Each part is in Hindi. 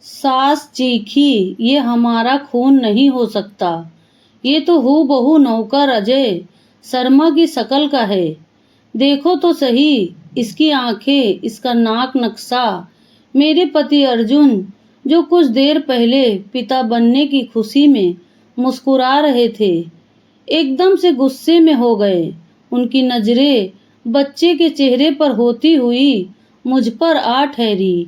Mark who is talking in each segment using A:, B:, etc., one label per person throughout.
A: सास चीखी, ये हमारा खून नहीं हो सकता। ये तो हूबहू नौकर अजय शर्मा की शक्ल का है। देखो तो सही, इसकी आंखें, इसका नाक नक्शा। मेरे पति अर्जुन, जो कुछ देर पहले पिता बनने की खुशी में मुस्कुरा रहे थे, एकदम से गुस्से में हो गए। उनकी नजरें बच्चे के चेहरे पर होती हुई मुझ पर आ ठहरी।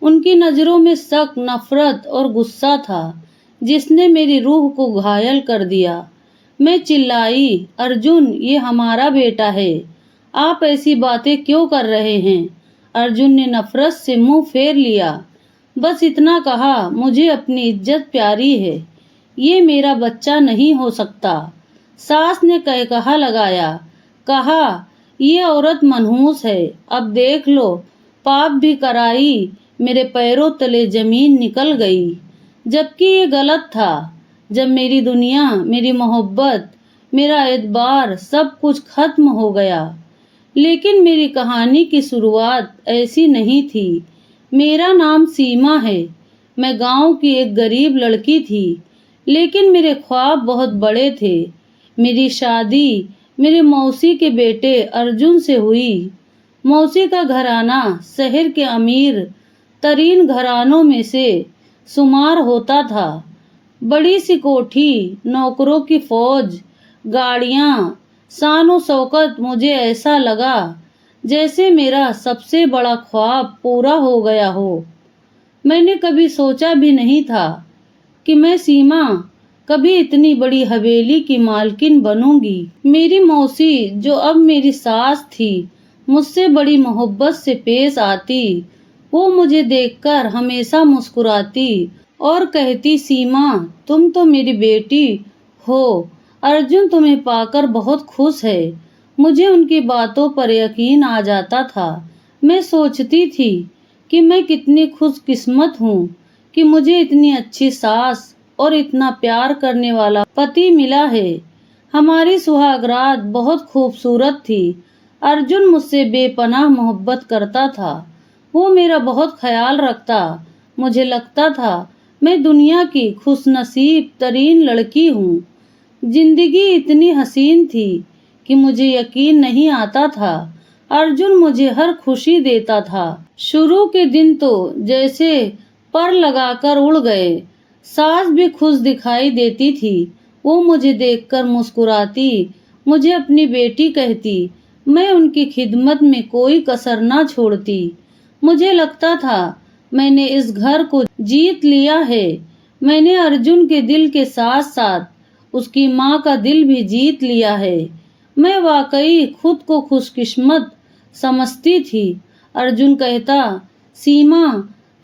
A: उनकी नजरों में शक, नफरत और गुस्सा था, जिसने मेरी रूह को घायल कर दिया। मैं चिल्लाई, अर्जुन, ये हमारा बेटा है। आप ऐसी बातें क्यों कर रहे हैं? अर्जुन ने नफरत से मुंह फेर लिया। बस इतना कहा, मुझे अपनी इज्जत प्यारी है। ये मेरा बच्चा नहीं हो सकता। सास ने कहा लगाया, कहा, ये औरत मनहूस है। अब देख लो, पाप भी कराई, मेरे पैरों तले जमीन निकल गई। जबकि ये गलत था। जब मेरी दुनिया, मेरी मोहब्बत, मेरा एतबार, सब कुछ खत्म हो गया। लेकिन मेरी कहानी की शुरुआत ऐसी नहीं थी। मेरा नाम सीमा है। मैं गांव की एक गरीब लड़की थी, लेकिन मेरे ख्वाब बहुत बड़े थे। मेरी शादी मेरे मौसी के बेटे अर्जुन से हुई। मौसी का घराना शहर के अमीर तरीन घरानों में से शुमार होता था। बड़ी सी कोठी, नौकरों की फौज, गाड़ियां, शान शौकत। मुझे ऐसा लगा जैसे मेरा सबसे बड़ा ख्वाब पूरा हो गया हो। मैंने कभी सोचा भी नहीं था कि मैं सीमा कभी इतनी बड़ी हवेली की मालकिन बनूंगी। मेरी मौसी, जो अब मेरी सास थी, मुझसे बड़ी मोहब्बत से पेश आती। वो मुझे देखकर हमेशा मुस्कुराती और कहती, सीमा, तुम तो मेरी बेटी हो। अर्जुन तुम्हें पाकर बहुत खुश है। मुझे उनकी बातों पर यकीन आ जाता था। मैं सोचती थी कि मैं कितनी खुशकिस्मत हूँ कि मुझे इतनी अच्छी सास और इतना प्यार करने वाला पति मिला है। हमारी सुहागरात बहुत खूबसूरत थी। अर्जुन मुझसे बेपनाह मोहब्बत करता था। वो मेरा बहुत ख्याल रखता। मुझे लगता था मैं दुनिया की खुशनसीब तरीन लड़की हूँ। जिंदगी इतनी हसीन थी कि मुझे यकीन नहीं आता था। अर्जुन मुझे हर खुशी देता था। शुरू के दिन तो जैसे पर लगाकर उड़ गए। सास भी खुश दिखाई देती थी। वो मुझे देखकर मुस्कुराती, मुझे अपनी बेटी कहती। मैं उनकी खिदमत में कोई कसर ना छोड़ती। मुझे लगता था मैंने इस घर को जीत लिया है। मैंने अर्जुन के दिल के साथ साथ उसकी माँ का दिल भी जीत लिया है। मैं वाकई खुद को खुशकिस्मत समझती थी। अर्जुन कहता, सीमा,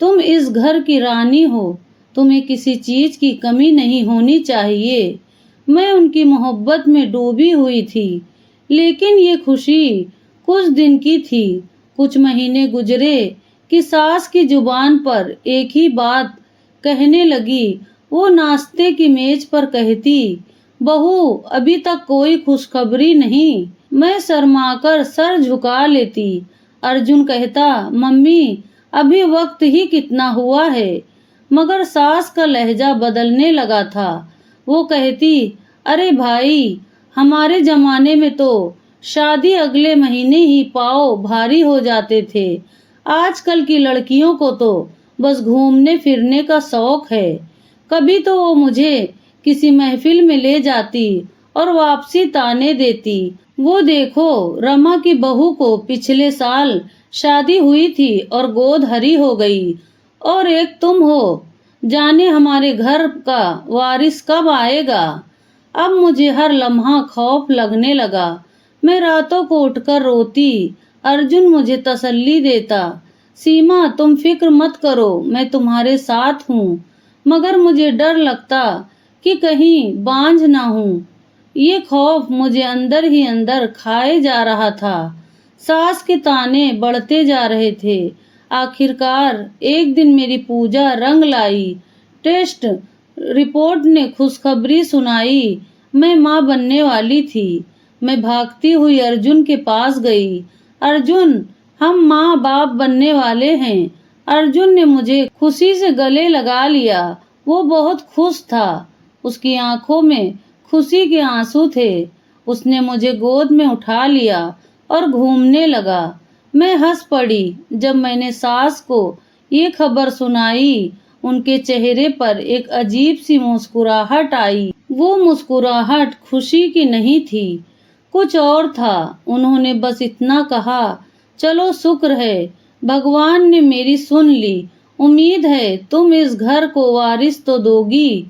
A: तुम इस घर की रानी हो। तुम्हें किसी चीज की कमी नहीं होनी चाहिए। मैं उनकी मोहब्बत में डूबी हुई थी। लेकिन ये खुशी कुछ दिन की थी। कुछ महीने गुजरे कि सास की जुबान पर एक ही बात कहने लगी। वो नाश्ते की मेज पर कहती, बहू, अभी तक कोई खुशखबरी नहीं। मैं शर्माकर सर झुका लेती। अर्जुन कहता, मम्मी, अभी वक्त ही कितना हुआ है। मगर सास का लहजा बदलने लगा था। वो कहती, अरे भाई, हमारे जमाने में तो शादी अगले महीने ही पाँव भारी हो जाते थे। आजकल की लड़कियों को तो बस घूमने फिरने का शौक है। कभी तो वो मुझे किसी महफिल में ले जाती और वापसी ताने देती। वो देखो, रमा की बहू को पिछले साल शादी हुई थी और गोद हरी हो गई, और एक तुम हो। जाने हमारे घर का वारिस कब आएगा। अब मुझे हर लम्हा खौफ लगने लगा। मैं रातों को उठकर रोती। अर्जुन मुझे तसल्ली देता, सीमा, तुम फिक्र मत करो, मैं तुम्हारे साथ हूँ। मगर मुझे डर लगता कि कहीं बांझ ना हूँ। ये खौफ मुझे अंदर ही अंदर खाए जा रहा था। सास के ताने बढ़ते जा रहे थे। आखिरकार एक दिन मेरी पूजा रंग लाई। टेस्ट रिपोर्ट ने खुशखबरी सुनाई। मैं माँ बनने वाली थी। मैं भागती हुई अर्जुन के पास गई। अर्जुन, हम माँ बाप बनने वाले हैं। अर्जुन ने मुझे खुशी से गले लगा लिया। वो बहुत खुश था। उसकी आंखों में खुशी के आंसू थे। उसने मुझे गोद में उठा लिया और घूमने लगा। मैं हंस पड़ी जब मैंने सास को ये खबर सुनाई। उनके चेहरे पर एक अजीब सी मुस्कुराहट आई। वो मुस्कुराहट खुशी की नहीं थी, कुछ और था। उन्होंने बस इतना कहा, चलो शुक्र है, भगवान ने मेरी सुन ली। उम्मीद है तुम इस घर को वारिस तो दोगी।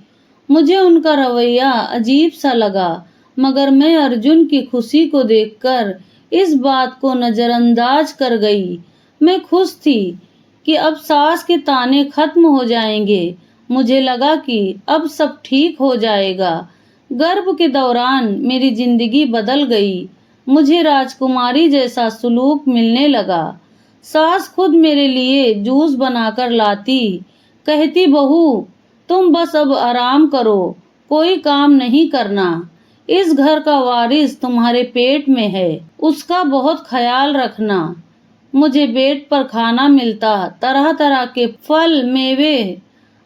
A: मुझे उनका रवैया अजीब सा लगा, मगर मैं अर्जुन की खुशी को देखकर इस बात को नजरअंदाज कर गई। मैं खुश थी कि अब सास के ताने खत्म हो जाएंगे। मुझे लगा कि अब सब ठीक हो जाएगा। गर्भ के दौरान मेरी जिंदगी बदल गई। मुझे राजकुमारी जैसा सुलूक मिलने लगा। सास खुद मेरे लिए जूस बनाकर लाती, कहती बहू तुम बस अब आराम करो, कोई काम नहीं करना। इस घर का वारिस तुम्हारे पेट में है, उसका बहुत ख्याल रखना। मुझे बेड पर खाना मिलता, तरह तरह के फल मेवे।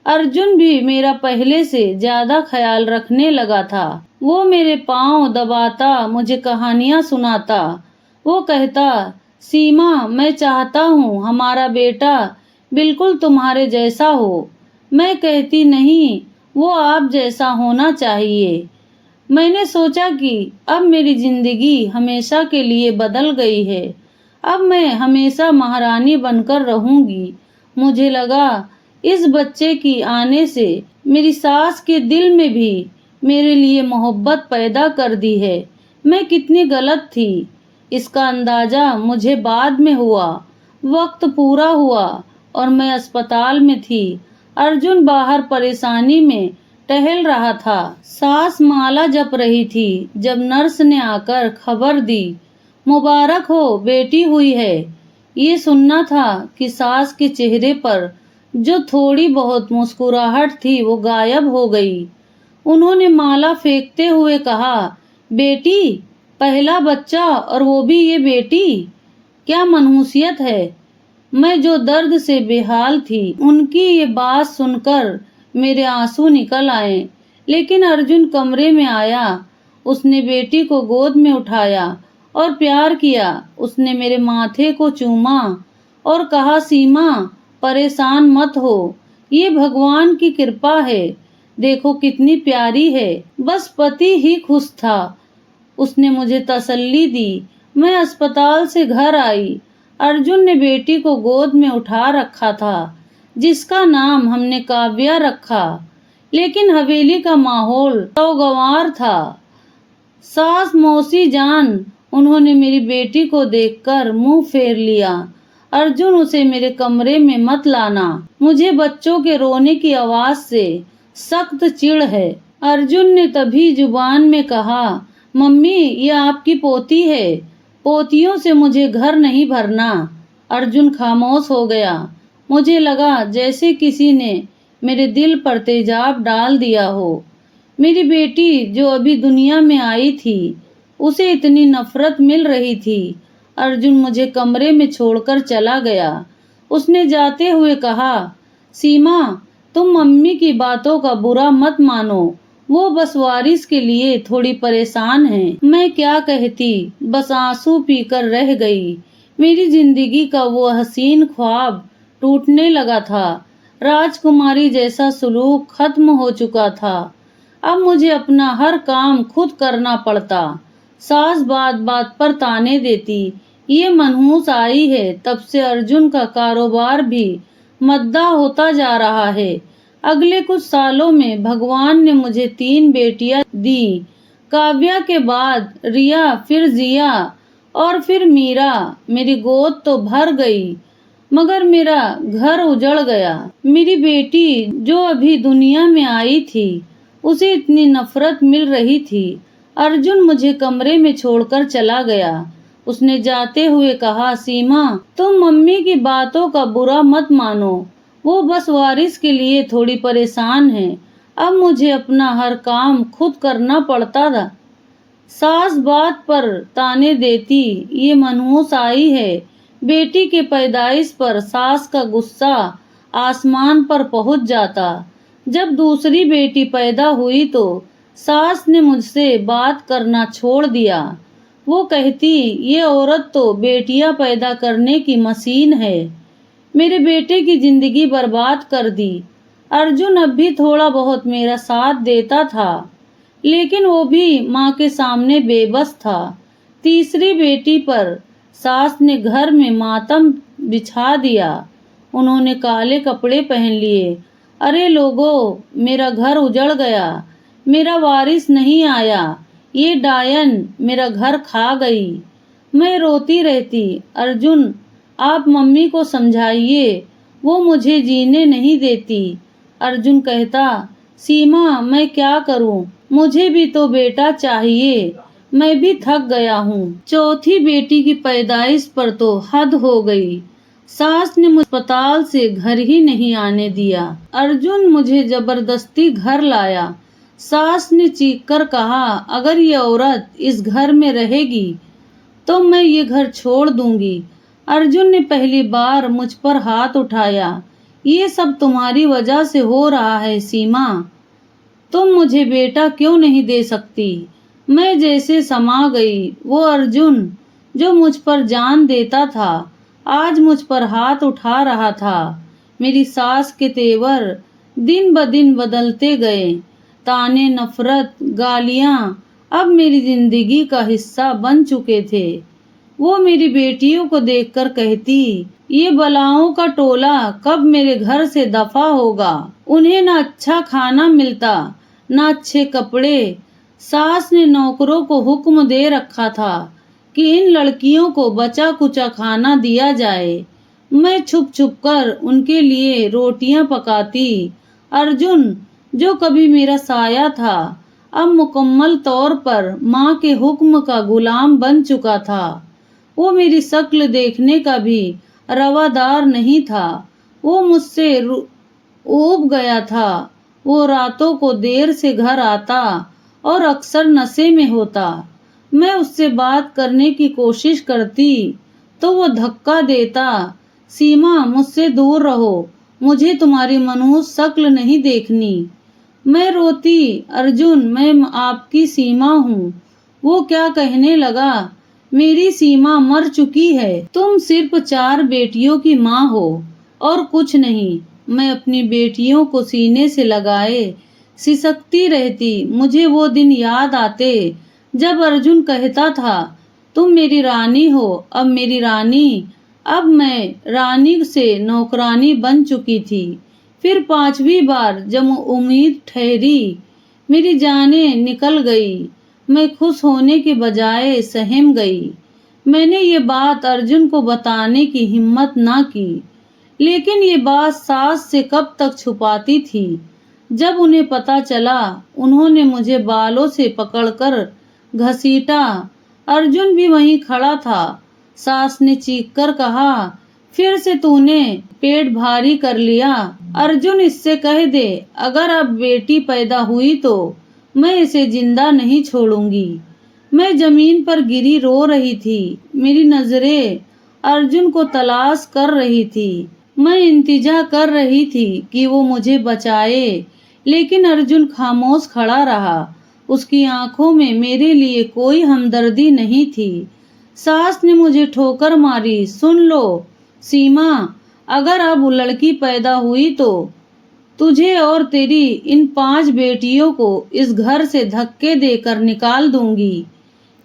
A: अर्जुन भी मेरा पहले से ज्यादा ख्याल रखने लगा था। वो मेरे पांव दबाता, मुझे कहानियां सुनाता। वो कहता, सीमा मैं चाहता हूँ हमारा बेटा बिल्कुल तुम्हारे जैसा हो। मैं कहती नहीं, वो आप जैसा होना चाहिए। मैंने सोचा कि अब मेरी जिंदगी हमेशा के लिए बदल गई है। अब मैं हमेशा महारानी बनकर रहूंगी। मुझे लगा इस बच्चे की आने से मेरी सास के दिल में भी मेरे लिए मोहब्बत पैदा कर दी है। मैं कितनी गलत थी, इसका अंदाजा मुझे बाद में हुआ। वक्त पूरा हुआ और मैं अस्पताल में थी। अर्जुन बाहर परेशानी में टहल रहा था। सास माला जप रही थी जब नर्स ने आकर खबर दी, मुबारक हो, बेटी हुई है। ये सुनना था कि सास के चेहरे पर जो थोड़ी बहुत मुस्कुराहट थी वो गायब हो गई। उन्होंने माला फेंकते हुए कहा, बेटी, पहला बच्चा और वो भी ये बेटी, क्या मनहूसियत है। मैं जो दर्द से बेहाल थी, उनकी ये बात सुनकर मेरे आंसू निकल आए। लेकिन अर्जुन कमरे में आया। उसने बेटी को गोद में उठाया और प्यार किया। उसने मेरे माथे को चूमा और कहा, सीमा परेशान मत हो, ये भगवान की कृपा है। देखो कितनी प्यारी है। बस पति ही खुश था। उसने मुझे तसल्ली दी। मैं अस्पताल से घर आई। अर्जुन ने बेटी को गोद में उठा रखा था, जिसका नाम हमने काव्या रखा। लेकिन हवेली का माहौल सौगवार था। सास, मौसी जान, उन्होंने मेरी बेटी को देखकर मुंह फेर लिया। अर्जुन, उसे मेरे कमरे में मत लाना, मुझे बच्चों के रोने की आवाज से सख्त चिढ़ है। अर्जुन ने तभी जुबान में कहा, मम्मी ये आपकी पोती है, पोतियों से मुझे घर नहीं भरना। अर्जुन खामोश हो गया। मुझे लगा जैसे किसी ने मेरे दिल पर तेजाब डाल दिया हो। मेरी बेटी जो अभी दुनिया में आई थी, उसे इतनी नफरत मिल रही थी। अर्जुन मुझे कमरे में छोड़कर चला गया। उसने जाते हुए कहा, सीमा तुम मम्मी की बातों का बुरा मत मानो, वो बस वारिस के लिए थोड़ी परेशान है। मैं क्या कहती, बस आंसू पीकर रह गई। मेरी जिंदगी का वो हसीन ख्वाब टूटने लगा था। राजकुमारी जैसा सुलूक खत्म हो चुका था। अब मुझे अपना हर काम खुद करना पड़ता। सास बात बात पर ताने देती। ये मनहूस आई है तब से अर्जुन का कारोबार भी मद्दा होता जा रहा है। अगले कुछ सालों में भगवान ने मुझे 3 बेटियां दी। काव्या के बाद रिया, फिर जिया और फिर मीरा। मेरी गोद तो भर गई, मगर मेरा घर उजड़ गया। मेरी बेटी जो अभी दुनिया में आई थी, उसे इतनी नफरत मिल रही थी। अर्जुन मुझे कमरे में छोड़कर चला गया। उसने जाते हुए कहा, सीमा तुम मम्मी की बातों का बुरा मत मानो, वो बस वारिस के लिए थोड़ी परेशान है। अब मुझे अपना हर काम खुद करना पड़ता था। सास बात पर ताने देती, ये मनहूस आई है, बेटी के पैदाइश पर सास का गुस्सा आसमान पर पहुंच जाता। जब दूसरी बेटी पैदा हुई तो सास ने मुझसे बात करना छोड़ दिया। वो कहती, ये औरत तो बेटियां पैदा करने की मशीन है। मेरे बेटे की जिंदगी बर्बाद कर दी। अर्जुन अब भी थोड़ा बहुत मेरा साथ देता था, लेकिन वो भी माँ के सामने बेबस था। तीसरी बेटी पर सास ने घर में मातम बिछा दिया। उन्होंने काले कपड़े पहन लिए। अरे लोगों, मेरा घर उजड़ गया, मेरा वारिस नहीं आया, ये डायन मेरा घर खा गई। मैं रोती रहती, अर्जुन आप मम्मी को समझाइए, वो मुझे जीने नहीं देती। अर्जुन कहता, सीमा मैं क्या करूं, मुझे भी तो बेटा चाहिए, मैं भी थक गया हूँ। चौथी बेटी की पैदाइश पर तो हद हो गई। सास ने मुझे अस्पताल से घर ही नहीं आने दिया। अर्जुन मुझे जबरदस्ती घर लाया। सास ने चीखकर कहा, अगर ये औरत इस घर में रहेगी तो मैं ये घर छोड़ दूंगी। अर्जुन ने पहली बार मुझ पर हाथ उठाया। ये सब तुम्हारी वजह से हो रहा है सीमा। तुम मुझे बेटा क्यों नहीं दे सकती? मैं जैसे समा गई। वो अर्जुन जो मुझ पर जान देता था, आज मुझ पर हाथ उठा रहा था। मेरी सास के तेवर दिन ब दिन बदलते गए। ताने, नफरत, गालियां अब मेरी जिंदगी का हिस्सा बन चुके थे। वो मेरी बेटियों को देखकर कहती, ये बलाओं का टोला कब मेरे घर से दफा होगा। उन्हें न अच्छा खाना मिलता, न अच्छे कपड़े। सास ने नौकरों को हुक्म दे रखा था कि इन लड़कियों को बचा कुचा खाना दिया जाए। मैं छुप छुप कर उनके लिए रोटियां पकाती। अर्जुन जो कभी मेरा साया था, अब मुकम्मल तौर पर माँ के हुक्म का गुलाम बन चुका था। वो मेरी शक्ल देखने का भी रवादार नहीं था। वो मुझसे ऊब गया था। वो रातों को देर से घर आता और अक्सर नशे में होता। मैं उससे बात करने की कोशिश करती तो वो धक्का देता, सीमा मुझसे दूर रहो, मुझे तुम्हारी मनहूस शक्ल नहीं देखनी। मैं रोती, अर्जुन मैं आपकी सीमा हूँ। वो क्या कहने लगा, मेरी सीमा मर चुकी है, तुम सिर्फ 4 बेटियों की माँ हो और कुछ नहीं। मैं अपनी बेटियों को सीने से लगाए सिसकती रहती। मुझे वो दिन याद आते जब अर्जुन कहता था, तुम मेरी रानी हो। अब मेरी रानी, अब मैं रानी से नौकरानी बन चुकी थी। फिर 5वीं बार जब उम्मीद ठहरी, मेरी जानें निकल गई। मैं खुश होने के बजाय सहम गई। मैंने ये बात अर्जुन को बताने की हिम्मत ना की, लेकिन ये बात सास से कब तक छुपाती थी। जब उन्हें पता चला, उन्होंने मुझे बालों से पकड़कर घसीटा। अर्जुन भी वहीं खड़ा था। सास ने चीखकर कहा, फिर से तूने पेट भारी कर लिया। अर्जुन इससे कह दे, अगर अब बेटी पैदा हुई तो मैं इसे जिंदा नहीं छोड़ूंगी। मैं जमीन पर गिरी रो रही थी। मेरी नजरें अर्जुन को तलाश कर रही थी। मैं इंतजार कर रही थी कि वो मुझे बचाए, लेकिन अर्जुन खामोश खड़ा रहा। उसकी आंखों में मेरे लिए कोई हमदर्दी नहीं थी। सास ने मुझे ठोकर मारी, सुन लो सीमा, अगर अब लड़की पैदा हुई तो तुझे और तेरी इन 5 बेटियों को इस घर से धक्के देकर निकाल दूंगी।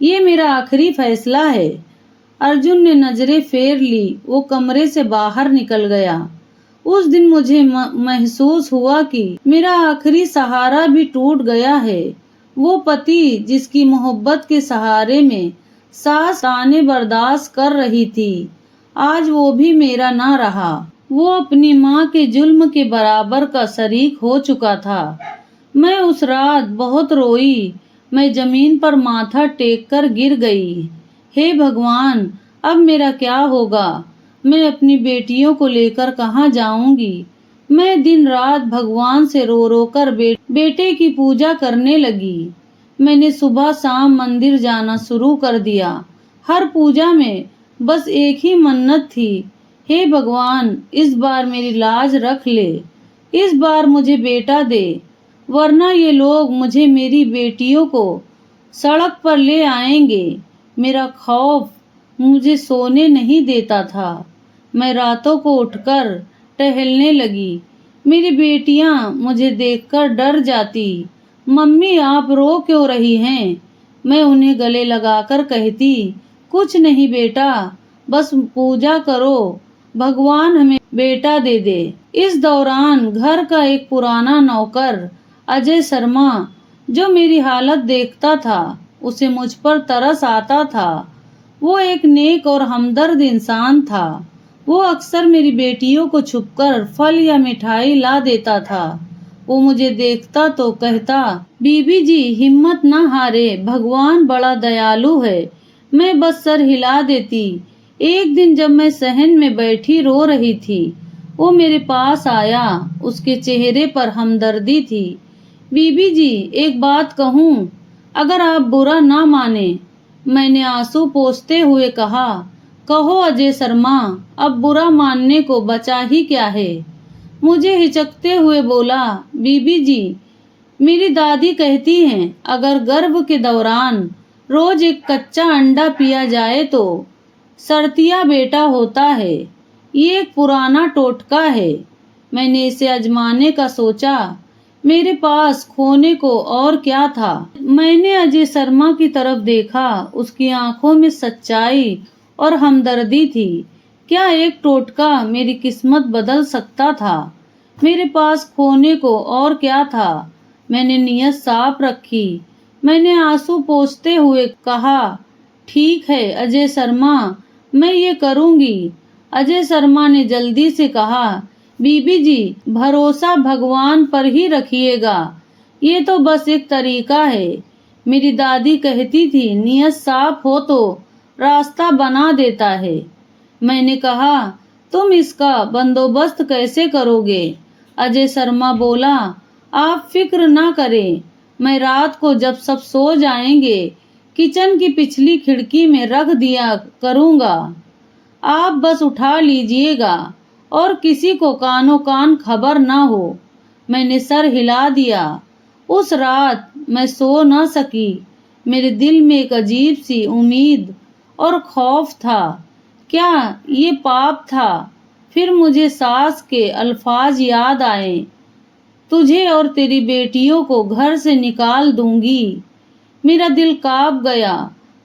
A: ये मेरा आखिरी फैसला है। अर्जुन ने नजरें फेर ली। वो कमरे से बाहर निकल गया। उस दिन मुझे महसूस हुआ कि मेरा आखिरी सहारा भी टूट गया है। वो पति जिसकी मोहब्बत के सहारे में सास ताने बर्दाश्त कर रही थी, आज वो भी मेरा ना रहा। वो अपनी माँ के जुल्म के बराबर का शरीक हो चुका था। मैं उस रात बहुत रोई। मैं जमीन पर माथा टेक कर गिर गई। हे भगवान, अब मेरा क्या होगा? मैं अपनी बेटियों को लेकर कहाँ जाऊंगी? मैं दिन रात भगवान से रो रो कर बेटे की पूजा करने लगी। मैंने सुबह शाम मंदिर जाना शुरू कर दिया। हर पूजा में बस एक ही मन्नत थी, हे भगवान इस बार मेरी लाज रख ले, इस बार मुझे बेटा दे, वरना ये लोग मुझे मेरी बेटियों को सड़क पर ले आएंगे। मेरा खौफ मुझे सोने नहीं देता था। मैं रातों को उठकर टहलने लगी। मेरी बेटियां मुझे देखकर डर जाती। मम्मी आप रो क्यों रही हैं? मैं उन्हें गले लगाकर कहती, कुछ नहीं बेटा, बस पूजा करो, भगवान हमें बेटा दे दे। इस दौरान घर का एक पुराना नौकर अजय शर्मा, जो मेरी हालत देखता था, उसे मुझ पर तरस आता था। वो एक नेक और हमदर्द इंसान था। वो अक्सर मेरी बेटियों को छुपकर फल या मिठाई ला देता था। वो मुझे देखता तो कहता, बीबी जी हिम्मत न हारे, भगवान बड़ा दयालु है। मैं बस सर हिला देती। एक दिन जब मैं सहन में बैठी रो रही थी, वो मेरे पास आया। उसके चेहरे पर हमदर्दी थी। बीबी जी एक बात कहूँ, अगर आप बुरा ना माने। मैंने आंसू पोंछते हुए कहा, कहो अजय शर्मा, अब बुरा मानने को बचा ही क्या है। मुझे हिचकते हुए बोला, बीबी जी मेरी दादी कहती हैं अगर गर्भ के दौरान रोज एक कच्चा अंडा पिया जाए तो सर्तिया बेटा होता है। ये एक पुराना टोटका है। मैंने इसे आजमाने का सोचा। मेरे पास खोने को और क्या था। मैंने अजय शर्मा की तरफ देखा। उसकी आंखों में सच्चाई और हमदर्दी थी। क्या एक टोटका मेरी किस्मत बदल सकता था? मेरे पास खोने को और क्या था? मैंने नीयत साफ रखी। मैंने आंसू पोंछते हुए कहा, ठीक है अजय शर्मा, मैं ये करूंगी। अजय शर्मा ने जल्दी से कहा, बीबी जी भरोसा भगवान पर ही रखिएगा, ये तो बस एक तरीका है। मेरी दादी कहती थी नीयत साफ हो तो रास्ता बना देता है। मैंने कहा, तुम इसका बंदोबस्त कैसे करोगे? अजय शर्मा बोला, आप फिक्र ना करें, मैं रात को जब सब सो जाएंगे किचन की पिछली खिड़की में रख दिया करूंगा। आप बस उठा लीजिएगा और किसी को कानो कान खबर ना हो। मैंने सर हिला दिया। उस रात मैं सो न सकी। मेरे दिल में एक अजीब सी उम्मीद और खौफ था। क्या ये पाप था? फिर मुझे सास के अल्फाज याद आए, तुझे और तेरी बेटियों को घर से निकाल दूंगी। मेरा दिल कांप गया।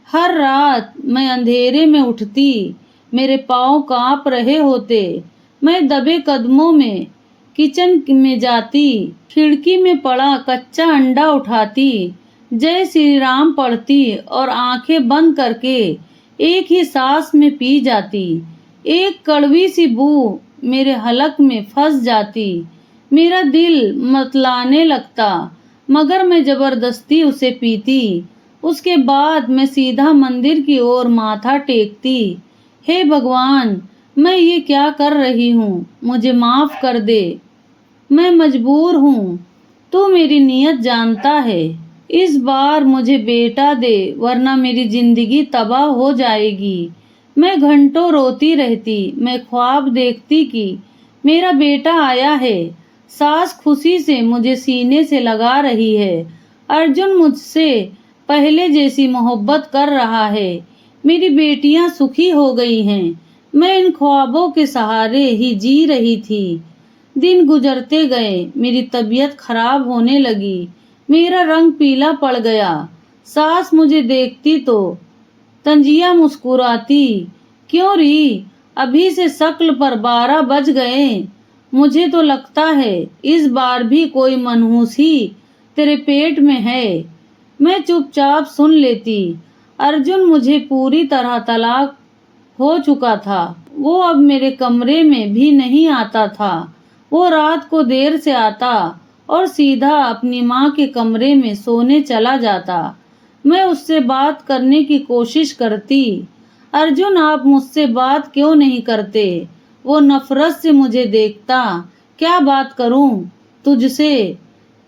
A: हर रात मैं अंधेरे में उठती, मेरे पांव कांप रहे होते। मैं दबे कदमों में किचन में जाती, खिड़की में पड़ा कच्चा अंडा उठाती, जय श्री राम पढ़ती और आंखें बंद करके एक ही सांस में पी जाती। एक कड़वी सी बू मेरे हलक में फंस जाती। मेरा दिल मतलाने लगता, मगर मैं जबरदस्ती उसे पीती। उसके बाद मैं सीधा मंदिर की ओर माथा टेकती। हे भगवान, मैं ये क्या कर रही हूँ? मुझे माफ कर दे, मैं मजबूर हूँ। तू मेरी नीयत जानता है। इस बार मुझे बेटा दे, वरना मेरी जिंदगी तबाह हो जाएगी। मैं घंटों रोती रहती। मैं ख्वाब देखती कि मेरा बेटा आया है। सास खुशी से मुझे सीने से लगा रही है। अर्जुन मुझसे पहले जैसी मोहब्बत कर रहा है। मेरी बेटियां सुखी हो गई हैं। मैं इन ख्वाबों के सहारे ही जी रही थी। दिन गुजरते गए। मेरी तबीयत खराब होने लगी। मेरा रंग पीला पड़ गया। सास मुझे देखती तो तंजिया मुस्कुराती, क्यों री, अभी से शक्ल पर 12 बज गए। मुझे तो लगता है इस बार भी कोई मनहूसी तेरे पेट में है। मैं चुपचाप सुन लेती। अर्जुन मुझे पूरी तरह तलाक हो चुका था। वो अब मेरे कमरे में भी नहीं आता था। वो रात को देर से आता और सीधा अपनी माँ के कमरे में सोने चला जाता। मैं उससे बात करने की कोशिश करती। अर्जुन आप मुझसे बात क्यों नहीं करते? वो नफरत से मुझे देखता। क्या बात करूं तुझसे?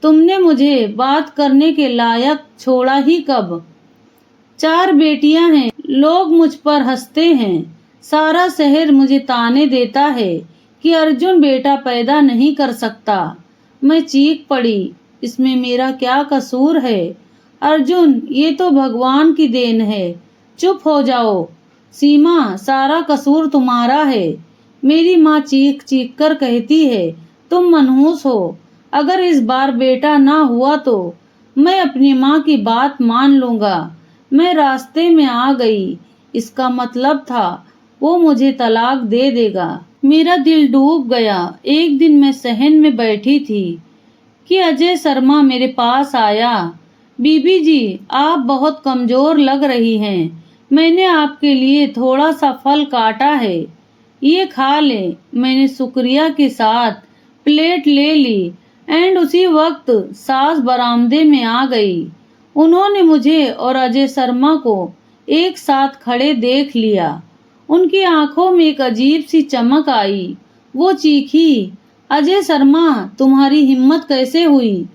A: तुमने मुझे बात करने के लायक छोड़ा ही कब? 4 बेटियां हैं, लोग मुझ पर हंसते हैं। सारा शहर मुझे ताने देता है कि अर्जुन बेटा पैदा नहीं कर सकता। मैं चीख पड़ी, इसमें मेरा क्या कसूर है? अर्जुन, ये तो भगवान की देन है। चुप हो जाओ। सीमा, सारा कसूर तुम्हारा है। मेरी माँ चीख चीख कर कहती है, तुम मनहूस हो। अगर इस बार बेटा ना हुआ तो मैं अपनी माँ की बात मान लूंगा। मैं रास्ते में आ गई। इसका मतलब था वो मुझे तलाक दे देगा। मेरा दिल डूब गया। एक दिन मैं सहन में बैठी थी कि अजय शर्मा मेरे पास आया। बीबी जी, आप बहुत कमजोर लग रही हैं। मैंने आपके लिए थोड़ा सा फल काटा है, ये खा लें। मैंने शुक्रिया के साथ प्लेट ले ली एंड उसी वक्त सास बरामदे में आ गई। उन्होंने मुझे और अजय शर्मा को एक साथ खड़े देख लिया। उनकी आंखों में एक अजीब सी चमक आई। वो चीखी, अजय शर्मा, तुम्हारी हिम्मत कैसे हुई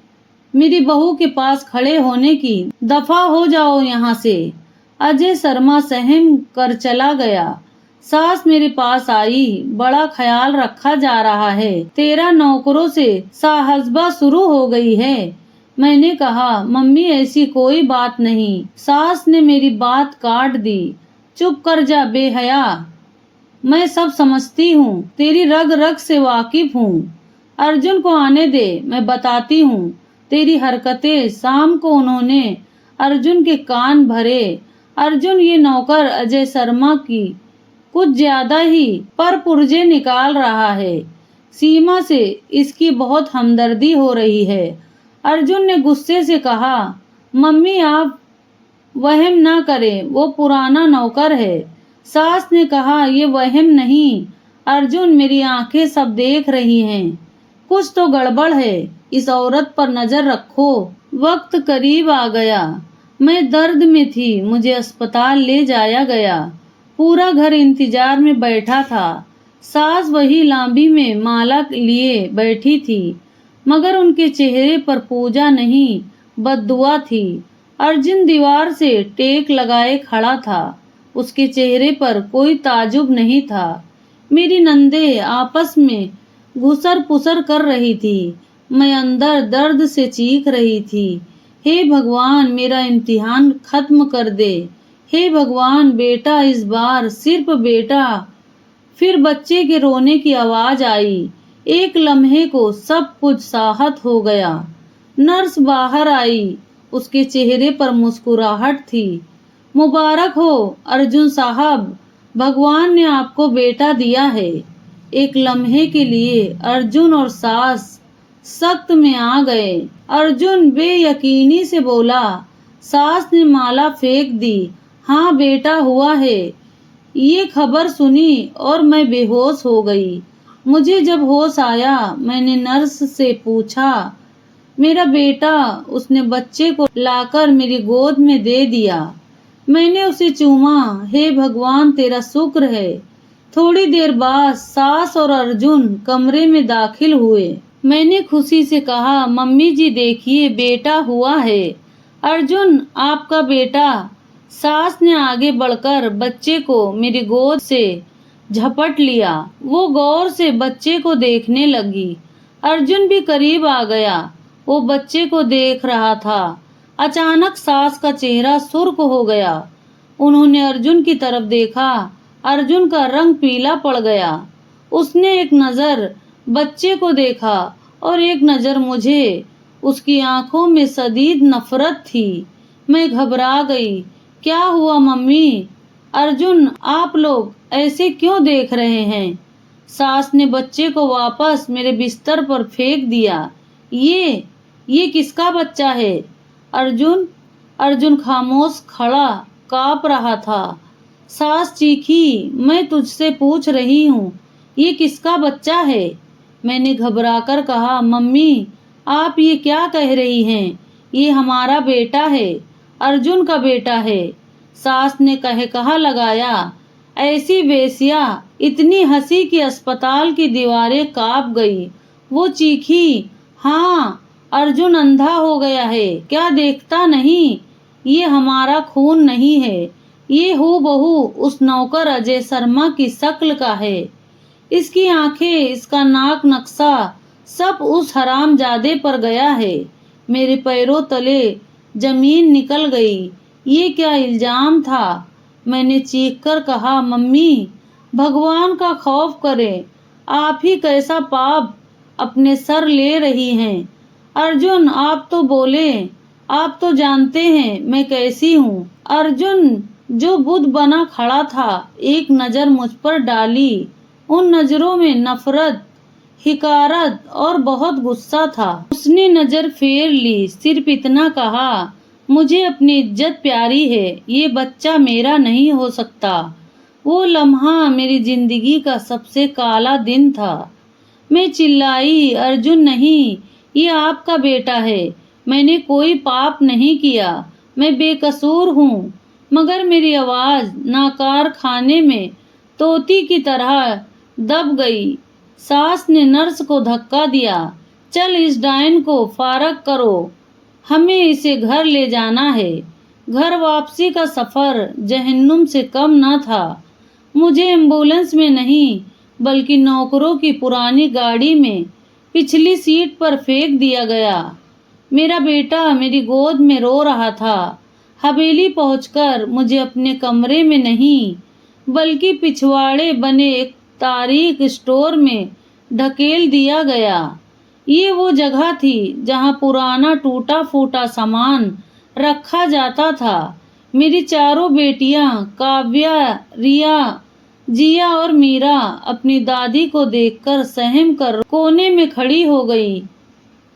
A: मेरी बहू के पास खड़े होने की? दफा हो जाओ यहाँ से। अजय शर्मा सहम कर चला गया। सास मेरे पास आई, बड़ा ख्याल रखा जा रहा है। तेरा नौकरों से साहसबा शुरू हो गई है। मैंने कहा, मम्मी ऐसी कोई बात नहीं। सास ने मेरी बात काट दी। चुप कर जा बेहया, मैं सब समझती हूँ, तेरी रग रग से वाकिफ हूँ। अर्जुन को आने दे, मैं बताती हूँ तेरी हरकतें। शाम को उन्होंने अर्जुन के कान भरे। अर्जुन, ये नौकर अजय शर्मा की कुछ ज्यादा ही पर पुर्जे निकाल रहा है। सीमा से इसकी बहुत हमदर्दी हो रही है। अर्जुन ने गुस्से से कहा, मम्मी आप वहम ना करें, वो पुराना नौकर है। सास ने कहा, ये वहम नहीं अर्जुन, मेरी आंखें सब देख रही हैं। कुछ तो गड़बड़ है, इस औरत पर नजर रखो। वक्त करीब आ गया। मैं दर्द में थी, मुझे अस्पताल ले जाया गया। पूरा घर इंतजार में बैठा था। सास वही लांबी में माला लिए बैठी थी, मगर उनके चेहरे पर पूजा नहीं, बद्दुआ थी। अर्जुन दीवार से टेक लगाए खड़ा था। उसके चेहरे पर कोई ताजुब नहीं था। मेरी नंदे आपस में घुसर पुसर कर रही थी। मैं अंदर दर्द से चीख रही थी, हे भगवान, मेरा इम्तिहान खत्म कर दे। हे भगवान, बेटा, इस बार सिर्फ बेटा। फिर बच्चे के रोने की आवाज आई। एक लम्हे को सब कुछ साहत हो गया। नर्स बाहर आई। उसके चेहरे पर मुस्कुराहट थी। मुबारक हो अर्जुन साहब, भगवान ने आपको बेटा दिया है। एक लम्हे के लिए अर्जुन और सास सख्त में आ गए। अर्जुन बेयकीनी से बोला। सास ने माला फेंक दी। हाँ, बेटा हुआ है। ये खबर सुनी और मैं बेहोश हो गई। मुझे जब होश आया, मैंने नर्स से पूछा, मेरा बेटा? उसने बच्चे को लाकर मेरी गोद में दे दिया। मैंने उसे चूमा। हे भगवान, तेरा शुक्र है। थोड़ी देर बाद सास और अर्जुन कमरे में दाखिल हुए। मैंने खुशी से कहा, मम्मी जी देखिए, बेटा हुआ है। अर्जुन, आपका बेटा। सास ने आगे बढ़कर बच्चे को मेरी गोद से झपट लिया। वो गौर से बच्चे को देखने लगी। अर्जुन भी करीब आ गया। वो बच्चे को देख रहा था। अचानक सास का चेहरा सुर्ख हो गया। उन्होंने अर्जुन की तरफ देखा। अर्जुन का रंग पीला पड़ गया। उसने एक नजर बच्चे को देखा और एक नजर मुझे। उसकी आंखों में शदीद नफरत थी। मैं घबरा गई। क्या हुआ मम्मी? अर्जुन, आप लोग ऐसे क्यों देख रहे हैं? सास ने बच्चे को वापस मेरे बिस्तर पर फेंक दिया। ये किसका बच्चा है? अर्जुन। अर्जुन खामोश खड़ा कांप रहा था। सास चीखी, मैं तुझसे पूछ रही हूँ, ये किसका बच्चा है? मैंने घबराकर कहा, मम्मी आप ये क्या कह रही हैं? ये हमारा बेटा है, अर्जुन का बेटा है। सास ने कहा लगाया। ऐसी वेश्या इतनी हंसी कि अस्पताल की दीवारें कांप गई। वो चीखी, हाँ, अर्जुन अंधा हो गया है, क्या देखता नहीं? ये हमारा खून नहीं है, ये हूबहू उस नौकर अजय शर्मा की शक्ल का है। इसकी आंखें, इसका नाक नक्शा सब उस हरामजादे पर गया है। मेरे पैरों तले जमीन निकल गई। ये क्या इल्जाम था? मैंने चीखकर कहा, मम्मी, भगवान का खौफ करें, आप ही कैसा पाप अपने सर ले रही हैं। अर्जुन, आप तो बोले, आप तो जानते हैं मैं कैसी हूँ। अर्जुन जो बुद्ध बना खड़ा था, एक नजर मुझ पर डाली। उन नजरों में नफरत, हिकारत और बहुत गुस्सा था। उसने नजर फेर ली, सिर्फ इतना कहा, मुझे अपनी इज्जत प्यारी है, ये बच्चा मेरा नहीं हो सकता। वो लम्हा मेरी जिंदगी का सबसे काला दिन था। मैं चिल्लाई, अर्जुन नहीं, ये आपका बेटा है। मैंने कोई पाप नहीं किया, मैं बेकसूर हूँ। मगर मेरी आवाज नाकार खाने में तोती की तरह दब गई। सास ने नर्स को धक्का दिया, चल इस डायन को फारग करो, हमें इसे घर ले जाना है। घर वापसी का सफर जहन्नुम से कम न था। मुझे एम्बुलेंस में नहीं बल्कि नौकरों की पुरानी गाड़ी में पिछली सीट पर फेंक दिया गया। मेरा बेटा मेरी गोद में रो रहा था। हवेली पहुंचकर मुझे अपने कमरे में नहीं बल्कि पिछवाड़े बने एक तारीख स्टोर में ढकेल दिया गया। ये वो जगह थी जहां पुराना टूटा फूटा सामान रखा जाता था। मेरी चारों बेटियां काव्या, रिया, जिया और मीरा अपनी दादी को देखकर सहम कर कोने में खड़ी हो गई।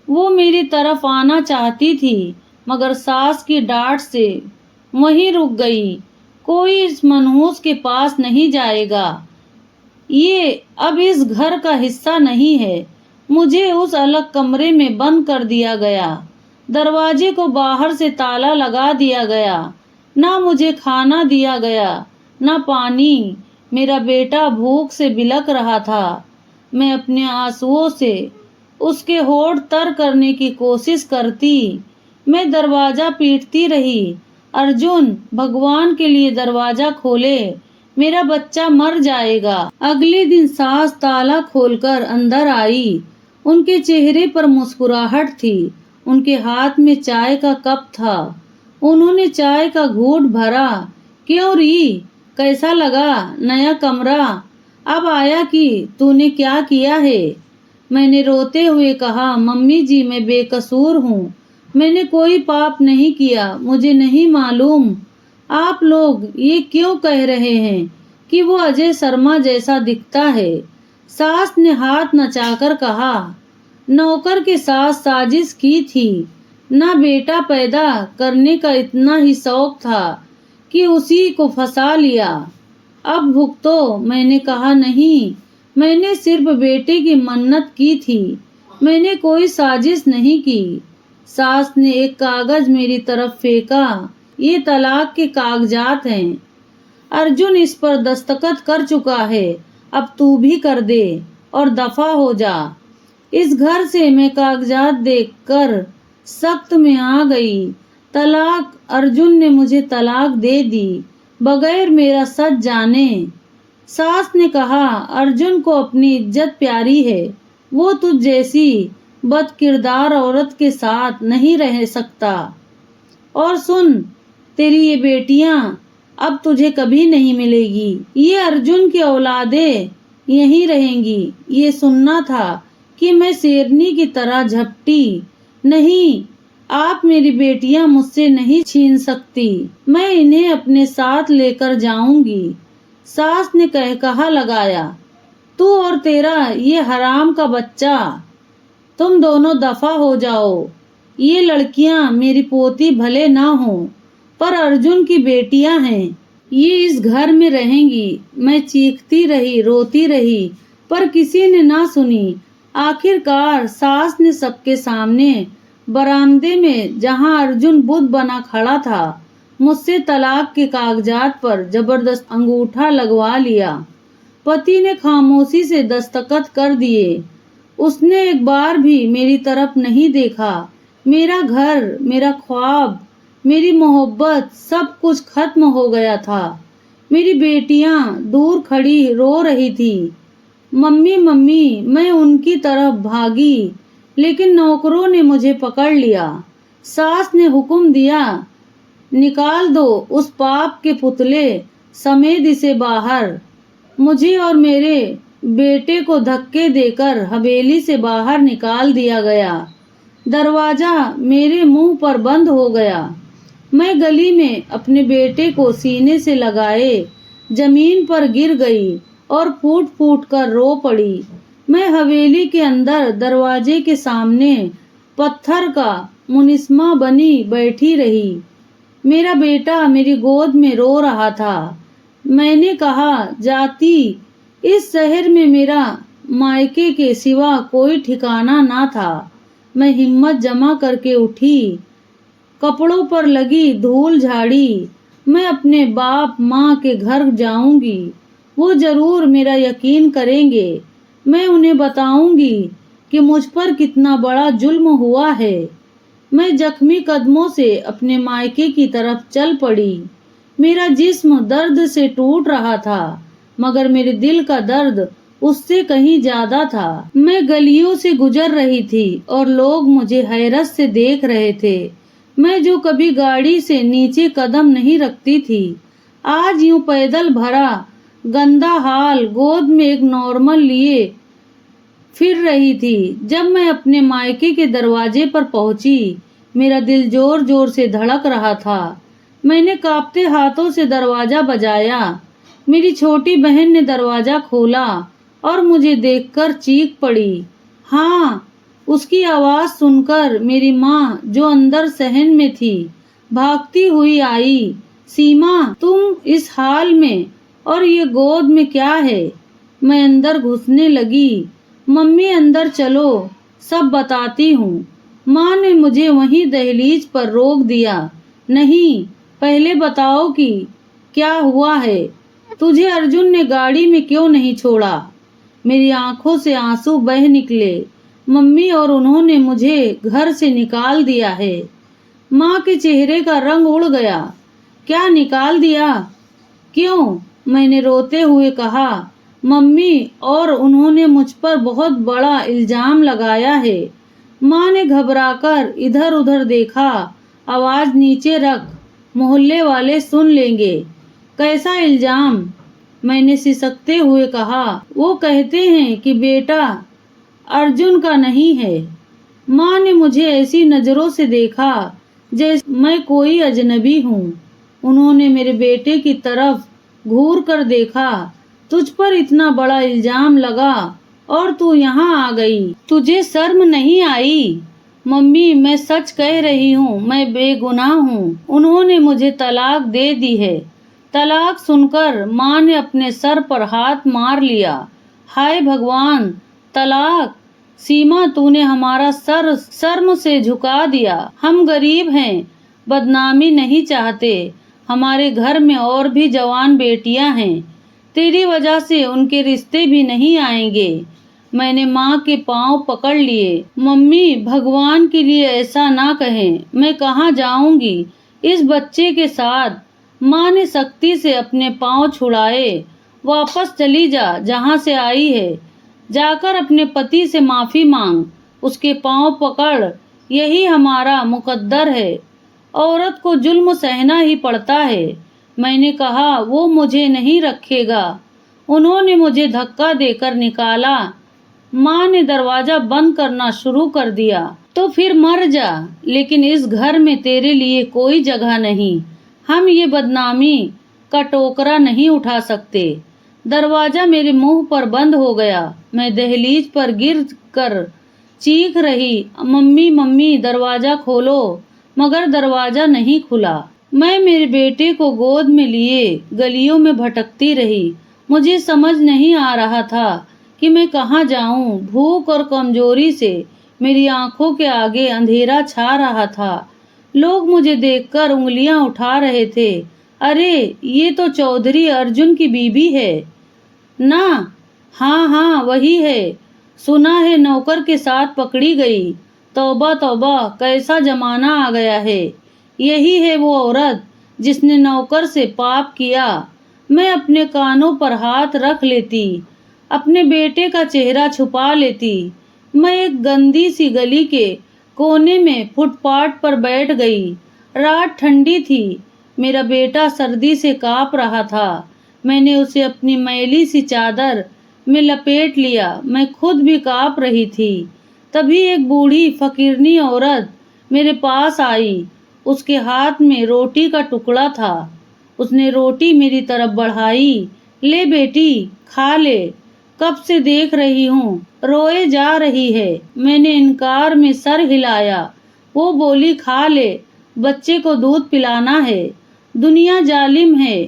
A: वो मेरी तरफ आना चाहती थी मगर सास की डांट से वहीं रुक गई। कोई इस मनहूस के पास नहीं जाएगा, ये अब इस घर का हिस्सा नहीं है। मुझे उस अलग कमरे में बंद कर दिया गया। दरवाजे को बाहर से ताला लगा दिया गया। ना मुझे खाना दिया गया, ना पानी। मेरा बेटा भूख से बिलख रहा था। मैं अपने आंसुओं से उसके होठ तर करने की कोशिश करती। मैं दरवाजा पीटती रही, अर्जुन, भगवान के लिए दरवाजा खोले, मेरा बच्चा मर जाएगा। अगले दिन सास ताला खोलकर अंदर आई। उनके चेहरे पर मुस्कुराहट थी। उनके हाथ में चाय का कप था। उन्होंने चाय का घूंट भरा। क्यों री, कैसा लगा नया कमरा? अब आया कि तूने क्या किया है? मैंने रोते हुए कहा, मम्मी जी, मैं बेकसूर हूँ। मैंने कोई पाप नहीं किया, मुझे नहीं मालूम। आप लोग ये क्यों कह रहे हैं कि वो अजय शर्मा जैसा दिखता है? सास ने हाथ नचाकर कहा, नौकर के साथ साजिश की थी। ना बेटा पैदा करने का इतना ही शौक था कि उसी को फंसा लिया। अब भुगतो। मैंने कहा, नहीं, मैंने सिर्फ बेटे की मन्नत की थी, मैंने कोई साजिश नहीं की। सास ने एक कागज मेरी तरफ फेंका। ये तलाक के कागजात हैं। अर्जुन इस पर दस्तखत कर चुका है, अब तू भी कर दे और दफा हो जा। इस घर से मैं कागजात देखकर सख्त में आ गई। तलाक, अर्जुन ने मुझे तलाक दे दी बगैर मेरा सच जाने। सास ने कहा, अर्जुन को अपनी इज्जत प्यारी है, वो तुझ जैसी बदकिरदार औरत के साथ नहीं रह सकता। और सुन, तेरी ये बेटियां अब तुझे कभी नहीं मिलेगी। ये अर्जुन की औलादें यहीं रहेंगी। ये सुनना था कि मैं शेरनी की तरह झपटी। नहीं, आप मेरी बेटियां मुझसे नहीं छीन सकती। मैं इन्हें अपने साथ लेकर जाऊंगी। सास ने कहा लगाया, तू और तेरा ये हराम का बच्चा, तुम दोनों दफा हो जाओ। ये लड़कियां मेरी पोती भले ना हो पर अर्जुन की बेटियां हैं, ये इस घर में रहेंगी। मैं चीखती रही, रोती रही, पर किसी ने ना सुनी। आखिरकार सास ने सबके सामने बरामदे में, जहां अर्जुन बुद्ध बना खड़ा था, मुझसे तलाक के कागजात पर जबरदस्त अंगूठा लगवा लिया। पति ने खामोशी से दस्तखत कर दिए। उसने एक बार भी मेरी तरफ नहीं देखा। मेरा घर, मेरा ख्वाब, मेरी मोहब्बत सब कुछ खत्म हो गया था। मेरी बेटियां दूर खड़ी रो रही थी। मम्मी मम्मी, मैं उनकी तरफ भागी, लेकिन नौकरों ने मुझे पकड़ लिया। सास ने हुक्म दिया, निकाल दो उस पाप के पुतले समेत इसे बाहर। मुझे और मेरे बेटे को धक्के देकर हवेली से बाहर निकाल दिया गया। दरवाजा मेरे मुंह पर बंद हो गया। मैं गली में अपने बेटे को सीने से लगाए जमीन पर गिर गई और फूट फूट कर रो पड़ी। मैं हवेली के अंदर दरवाजे के सामने पत्थर का मुनिस्मा बनी बैठी रही। मेरा बेटा मेरी गोद में रो रहा था। मैंने कहा, जाती, इस शहर में मेरा मायके के सिवा कोई ठिकाना ना था। मैं हिम्मत जमा करके उठी, कपड़ों पर लगी धूल झाड़ी। मैं अपने बाप माँ के घर जाऊंगी, वो जरूर मेरा यकीन करेंगे। मैं उन्हें बताऊंगी कि मुझ पर कितना बड़ा जुल्म हुआ है। मैं जख्मी कदमों से अपने मायके की तरफ चल पड़ी। मेरा जिस्म दर्द से टूट रहा था, मगर मेरे दिल का दर्द उससे कहीं ज्यादा था। मैं गलियों से गुजर रही थी और लोग मुझे हैरत से देख रहे थे। मैं जो कभी गाड़ी से नीचे कदम नहीं रखती थी, आज यूं पैदल भरा गंदा हाल गोद में एक नॉर्मल लिए फिर रही थी। जब मैं अपने मायके के दरवाजे पर पहुंची, मेरा दिल जोर जोर से धड़क रहा था। मैंने कांपते हाथों से दरवाजा बजाया। मेरी छोटी बहन ने दरवाजा खोला और मुझे देखकर चीख पड़ी। हाँ, उसकी आवाज सुनकर मेरी माँ, जो अंदर सहन में थी, भागती हुई आई। सीमा, तुम इस हाल में और ये गोद में क्या है? मैं अंदर घुसने लगी। मम्मी, अंदर चलो, सब बताती हूँ। माँ ने मुझे वहीं दहलीज पर रोक दिया। नहीं, पहले बताओ कि क्या हुआ है। तुझे अर्जुन ने गाड़ी में क्यों नहीं छोड़ा? मेरी आंखों से आंसू बह निकले। मम्मी, और उन्होंने मुझे घर से निकाल दिया है। माँ के चेहरे का रंग उड़ गया। क्या निकाल दिया? क्यों? मैंने रोते हुए कहा। मम्मी, और उन्होंने मुझ पर बहुत बड़ा इल्जाम लगाया है। माँ ने घबराकर इधर उधर देखा। आवाज नीचे रख, मोहल्ले वाले सुन लेंगे। कैसा इल्जाम? मैंने सिसकते हुए कहा। वो कहते हैं कि बेटा अर्जुन का नहीं है। माँ ने मुझे ऐसी नजरों से देखा जैसे मैं कोई अजनबी हूँ। उन्होंने मेरे बेटे की तरफ घूर कर देखा। तुझ पर इतना बड़ा इल्जाम लगा और तू यहाँ आ गई। तुझे शर्म नहीं आई? मम्मी, मैं सच कह रही हूँ, मैं बेगुनाह हूँ। उन्होंने मुझे तलाक दे दी है। तलाक सुनकर माँ ने अपने सर पर हाथ मार लिया। हाय भगवान, तलाक! सीमा, तूने हमारा सर शर्म से झुका दिया। हम गरीब हैं, बदनामी नहीं चाहते। हमारे घर में और भी जवान बेटियां हैं। तेरी वजह से उनके रिश्ते भी नहीं आएंगे। मैंने माँ के पांव पकड़ लिए। मम्मी, भगवान के लिए ऐसा ना कहें। मैं कहाँ जाऊंगी इस बच्चे के साथ? माँ ने सख्ती से अपने पांव छुड़ाए। वापस चली जा जहाँ से आई है। जाकर अपने पति से माफी मांग, उसके पांव पकड़। यही हमारा मुकद्दर है। औरत को जुल्म सहना ही पड़ता है। मैंने कहा, वो मुझे नहीं रखेगा। उन्होंने मुझे धक्का देकर निकाला। माँ ने दरवाजा बंद करना शुरू कर दिया। तो फिर मर जा, लेकिन इस घर में तेरे लिए कोई जगह नहीं। हम ये बदनामी का टोकरा नहीं उठा सकते। दरवाजा मेरे मुंह पर बंद हो गया। मैं दहलीज पर गिर कर चीख रही, मम्मी मम्मी, दरवाजा खोलो। मगर दरवाजा नहीं खुला। मैं मेरे बेटे को गोद में लिए गलियों में भटकती रही। मुझे समझ नहीं आ रहा था कि मैं कहाँ जाऊं। भूख और कमजोरी से मेरी आंखों के आगे अंधेरा छा रहा था। लोग मुझे देखकर उंगलियां उठा रहे थे। अरे, ये तो चौधरी अर्जुन की बीबी है ना? हाँ हाँ, वही है। सुना है नौकर के साथ पकड़ी गई। तौबा तौबा, कैसा जमाना आ गया है। यही है वो औरत जिसने नौकर से पाप किया। मैं अपने कानों पर हाथ रख लेती, अपने बेटे का चेहरा छुपा लेती। मैं एक गंदी सी गली के कोने में फुटपाथ पर बैठ गई। रात ठंडी थी, मेरा बेटा सर्दी से कांप रहा था। मैंने उसे अपनी मैली सी चादर में लपेट लिया। मैं खुद भी कांप रही थी। तभी एक बूढ़ी फकीरनी औरत मेरे पास आई। उसके हाथ में रोटी का टुकड़ा था। उसने रोटी मेरी तरफ बढ़ाई। ले बेटी, खा ले, कब से देख रही हूँ, रोए जा रही है। मैंने इनकार में सर हिलाया। वो बोली, खा ले, बच्चे को दूध पिलाना है। दुनिया जालिम है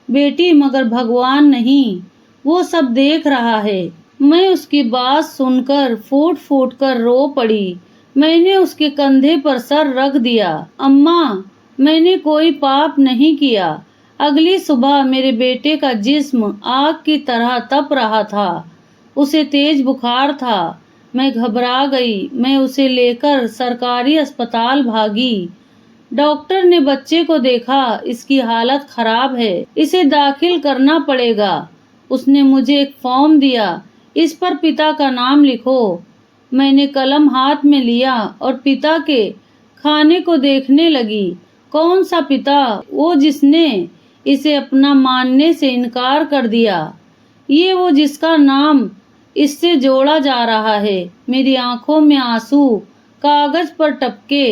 A: बेटी, मगर भगवान नहीं। वो सब देख रहा है। मैं उसकी बात सुनकर फूट फूट कर रो पड़ी। मैंने उसके कंधे पर सर रख दिया। अम्मा, मैंने कोई पाप नहीं किया। अगली सुबह मेरे बेटे का जिस्म आग की तरह तप रहा था। उसे तेज बुखार था। मैं घबरा गई। मैं उसे लेकर सरकारी अस्पताल भागी। डॉक्टर ने बच्चे को देखा, इसकी हालत खराब है, इसे दाखिल करना पड़ेगा। उसने मुझे एक फॉर्म दिया, इस पर पिता का नाम लिखो। मैंने कलम हाथ में लिया और पिता के खाने को देखने लगी। कौन सा पिता? वो जिसने इसे अपना मानने से इनकार कर दिया। ये वो जिसका नाम इससे जोड़ा जा रहा है। मेरी आंखों में आंसू कागज पर टपके।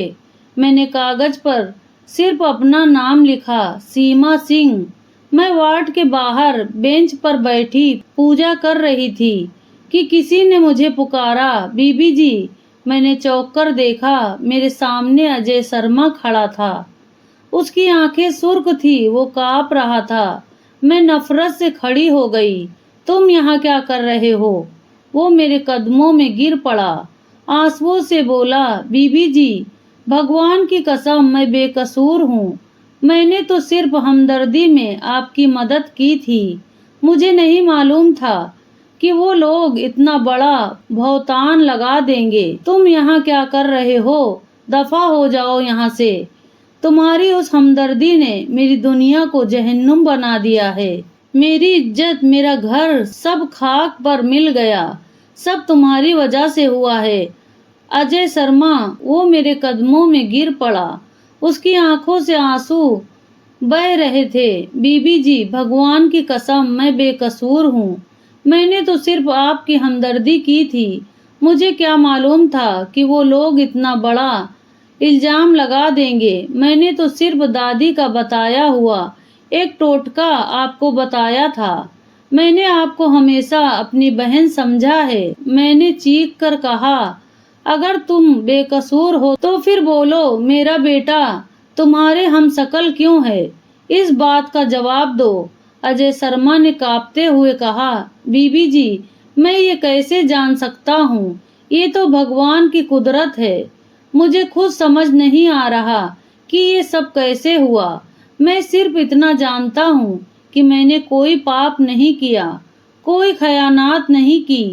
A: मैंने कागज पर सिर्फ अपना नाम लिखा, सीमा सिंह। मैं वार्ड के बाहर बेंच पर बैठी पूजा कर रही थी कि किसी ने मुझे पुकारा, बीबी जी। मैंने चौंक कर देखा, मेरे सामने अजय शर्मा खड़ा था। उसकी आंखें सुर्ख थी, वो कांप रहा था। मैं नफरत से खड़ी हो गई। तुम यहाँ क्या कर रहे हो? वो मेरे कदमों में गिर पड़ा, आंसुओं से बोला, बीबी जी, भगवान की कसम, मैं बेकसूर हूँ। मैंने तो सिर्फ हमदर्दी में आपकी मदद की थी। मुझे नहीं मालूम था कि वो लोग इतना बड़ा भौतान लगा देंगे। तुम यहाँ क्या कर रहे हो? दफा हो जाओ यहाँ से। तुम्हारी उस हमदर्दी ने मेरी दुनिया को जहन्नुम बना दिया है। मेरी इज्जत, मेरा घर, सब खाक पर मिल गया। सब तुम्हारी वजह से हुआ है। अजय शर्मा। वो मेरे कदमों में गिर पड़ा। उसकी आंखों से आंसू बह रहे थे। बीबी जी, भगवान की कसम, मैं बेकसूर हूँ। मैंने तो सिर्फ आपकी हमदर्दी की थी। मुझे क्या मालूम था कि वो लोग इतना बड़ा इल्जाम लगा देंगे। मैंने तो सिर्फ दादी का बताया हुआ एक टोटका आपको बताया था। मैंने आपको हमेशा अपनी बहन समझा है। मैंने चीख कर कहा, अगर तुम बेकसूर हो तो फिर बोलो, मेरा बेटा तुम्हारे हमशक्ल क्यों है? इस बात का जवाब दो। अजय शर्मा ने कांपते हुए कहा, बीबी जी, मैं ये कैसे जान सकता हूँ? ये तो भगवान की कुदरत है। मुझे खुद समझ नहीं आ रहा कि ये सब कैसे हुआ। मैं सिर्फ इतना जानता हूँ कि मैंने कोई पाप नहीं किया, कोई खयानात नहीं की।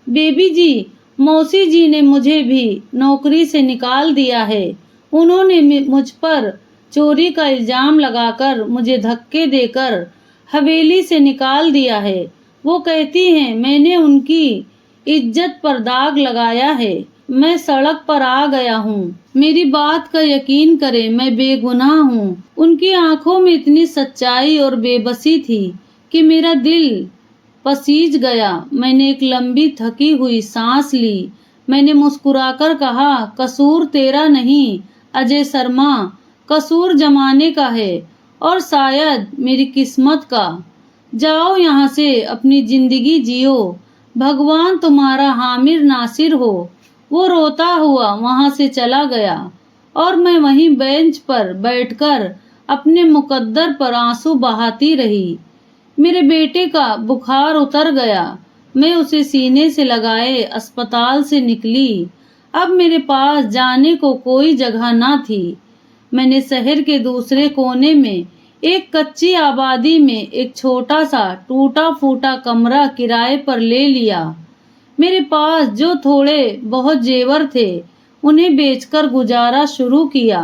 A: बेबी जी, मौसी जी ने मुझे भी नौकरी से निकाल दिया है। उन्होंने मुझ पर चोरी का इल्जाम लगाकर मुझे धक्के देकर हवेली से निकाल दिया है। वो कहती हैं मैंने उनकी इज्जत पर दाग लगाया है। मैं सड़क पर आ गया हूँ। मेरी बात का यकीन करें, मैं बेगुनाह हूँ। उनकी आंखों में इतनी सच्चाई और बेबसी थी कि मेरा दिल पसीज गया। मैंने एक लंबी थकी हुई सांस ली। मैंने मुस्कुराकर कहा, कसूर तेरा नहीं अजय शर्मा, कसूर जमाने का है और शायद मेरी किस्मत का। जाओ यहाँ से, अपनी जिंदगी जियो। भगवान तुम्हारा हामिर नासिर हो। वो रोता हुआ वहां से चला गया और मैं वहीं बेंच पर बैठकर अपने मुकद्दर पर आंसू बहाती रही। मेरे बेटे का बुखार उतर गया। मैं उसे सीने से लगाए अस्पताल से निकली। अब मेरे पास जाने को कोई जगह ना थी। मैंने शहर के दूसरे कोने में एक कच्ची आबादी में एक छोटा सा टूटा फूटा कमरा किराए पर ले लिया। मेरे पास जो थोड़े बहुत जेवर थे उन्हें बेचकर गुजारा शुरू किया।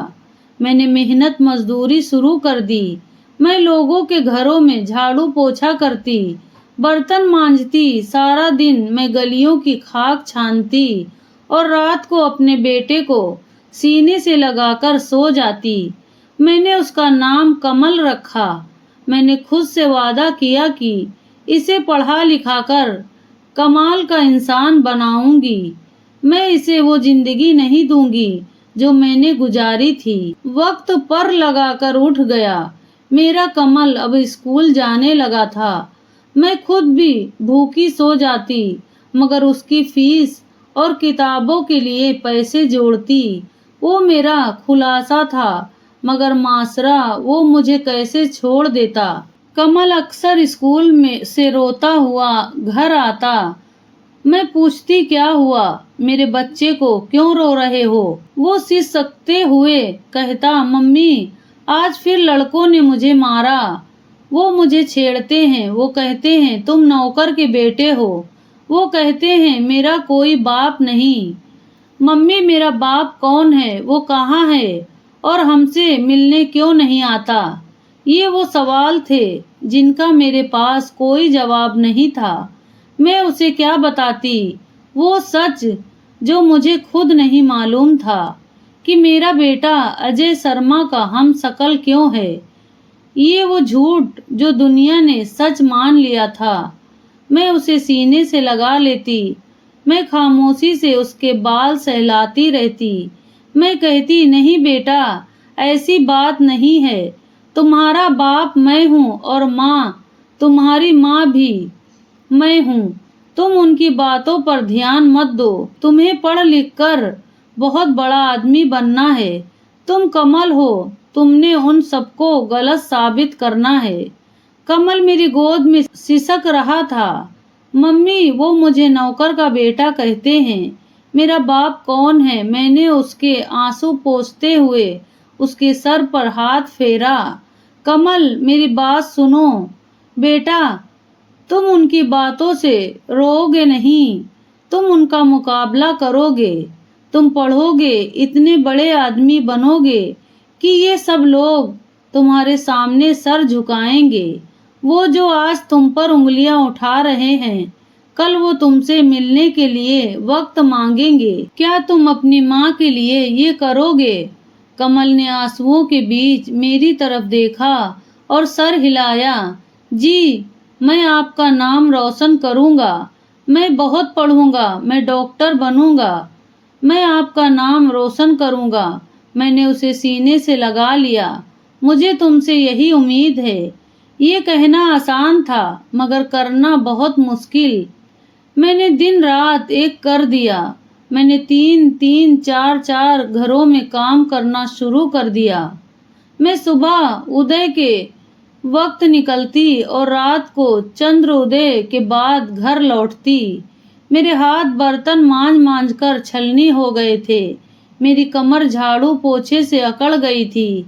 A: मैंने मेहनत मजदूरी शुरू कर दी। मैं लोगों के घरों में झाड़ू पोछा करती, बर्तन मांजती, सारा दिन मैं गलियों की खाक छानती और रात को अपने बेटे को सीने से लगाकर सो जाती। मैंने उसका नाम कमल रखा। मैंने खुद से वादा किया कि इसे पढ़ा लिखाकर कमाल का इंसान बनाऊंगी। मैं इसे वो जिंदगी नहीं दूंगी जो मैंने गुजारी थी। वक्त पर लगाकर उठ गया। मेरा कमल अब स्कूल जाने लगा था। मैं खुद भी भूखी सो जाती, मगर उसकी फीस और किताबों के लिए पैसे जोड़ती। वो मेरा खुलासा था, मगर मासरा वो मुझे कैसे छोड़ देता। कमल अक्सर स्कूल में से रोता हुआ घर आता। मैं पूछती क्या हुआ, मेरे बच्चे को क्यों रो रहे हो। वो सिसकते हुए कहता, मम्मी आज फिर लड़कों ने मुझे मारा। वो मुझे छेड़ते हैं, वो कहते हैं तुम नौकर के बेटे हो। वो कहते हैं मेरा कोई बाप नहीं। मम्मी मेरा बाप कौन है, वो कहाँ है और हमसे मिलने क्यों नहीं आता। ये वो सवाल थे जिनका मेरे पास कोई जवाब नहीं था। मैं उसे क्या बताती वो सच जो मुझे खुद नहीं मालूम था कि मेरा बेटा अजय शर्मा का हम शकल क्यों है। ये वो झूठ जो दुनिया ने सच मान लिया था। मैं उसे सीने से लगा लेती। मैं खामोशी से उसके बाल सहलाती रहती। मैं कहती, नहीं बेटा, ऐसी बात नहीं है। तुम्हारा बाप मैं हूँ और माँ, तुम्हारी माँ भी मैं हूँ। तुम उनकी बातों पर ध्यान मत दो। तुम्हें पढ़ लिख कर बहुत बड़ा आदमी बनना है। तुम कमल हो, तुमने उन सबको गलत साबित करना है। कमल मेरी गोद में सिसक रहा था। मम्मी वो मुझे नौकर का बेटा कहते हैं। मेरा बाप कौन है। मैंने उसके आंसू पोंछते हुए उसके सर पर हाथ फेरा। कमल मेरी बात सुनो बेटा, तुम उनकी बातों से रोओगे नहीं, तुम उनका मुकाबला करोगे। तुम पढ़ोगे, इतने बड़े आदमी बनोगे कि ये सब लोग तुम्हारे सामने सर झुकाएंगे। वो जो आज तुम पर उंगलियां उठा रहे हैं, कल वो तुमसे मिलने के लिए वक्त मांगेंगे। क्या तुम अपनी माँ के लिए ये करोगे। कमल ने आंसुओं के बीच मेरी तरफ देखा और सर हिलाया। जी, मैं आपका नाम रोशन करूंगा। मैं बहुत पढ़ूंगा, मैं डॉक्टर बनूंगा। मैं आपका नाम रोशन करूंगा। मैंने उसे सीने से लगा लिया। मुझे तुमसे यही उम्मीद है। ये कहना आसान था, मगर करना बहुत मुश्किल। मैंने दिन रात एक कर दिया। मैंने 3-3, 4-4 घरों में काम करना शुरू कर दिया। मैं सुबह उदय के वक्त निकलती और रात को चंद्र उदय के बाद घर लौटती। मेरे हाथ बर्तन मांज मांज कर छलनी हो गए थे। मेरी कमर झाड़ू पोछे से अकड़ गई थी।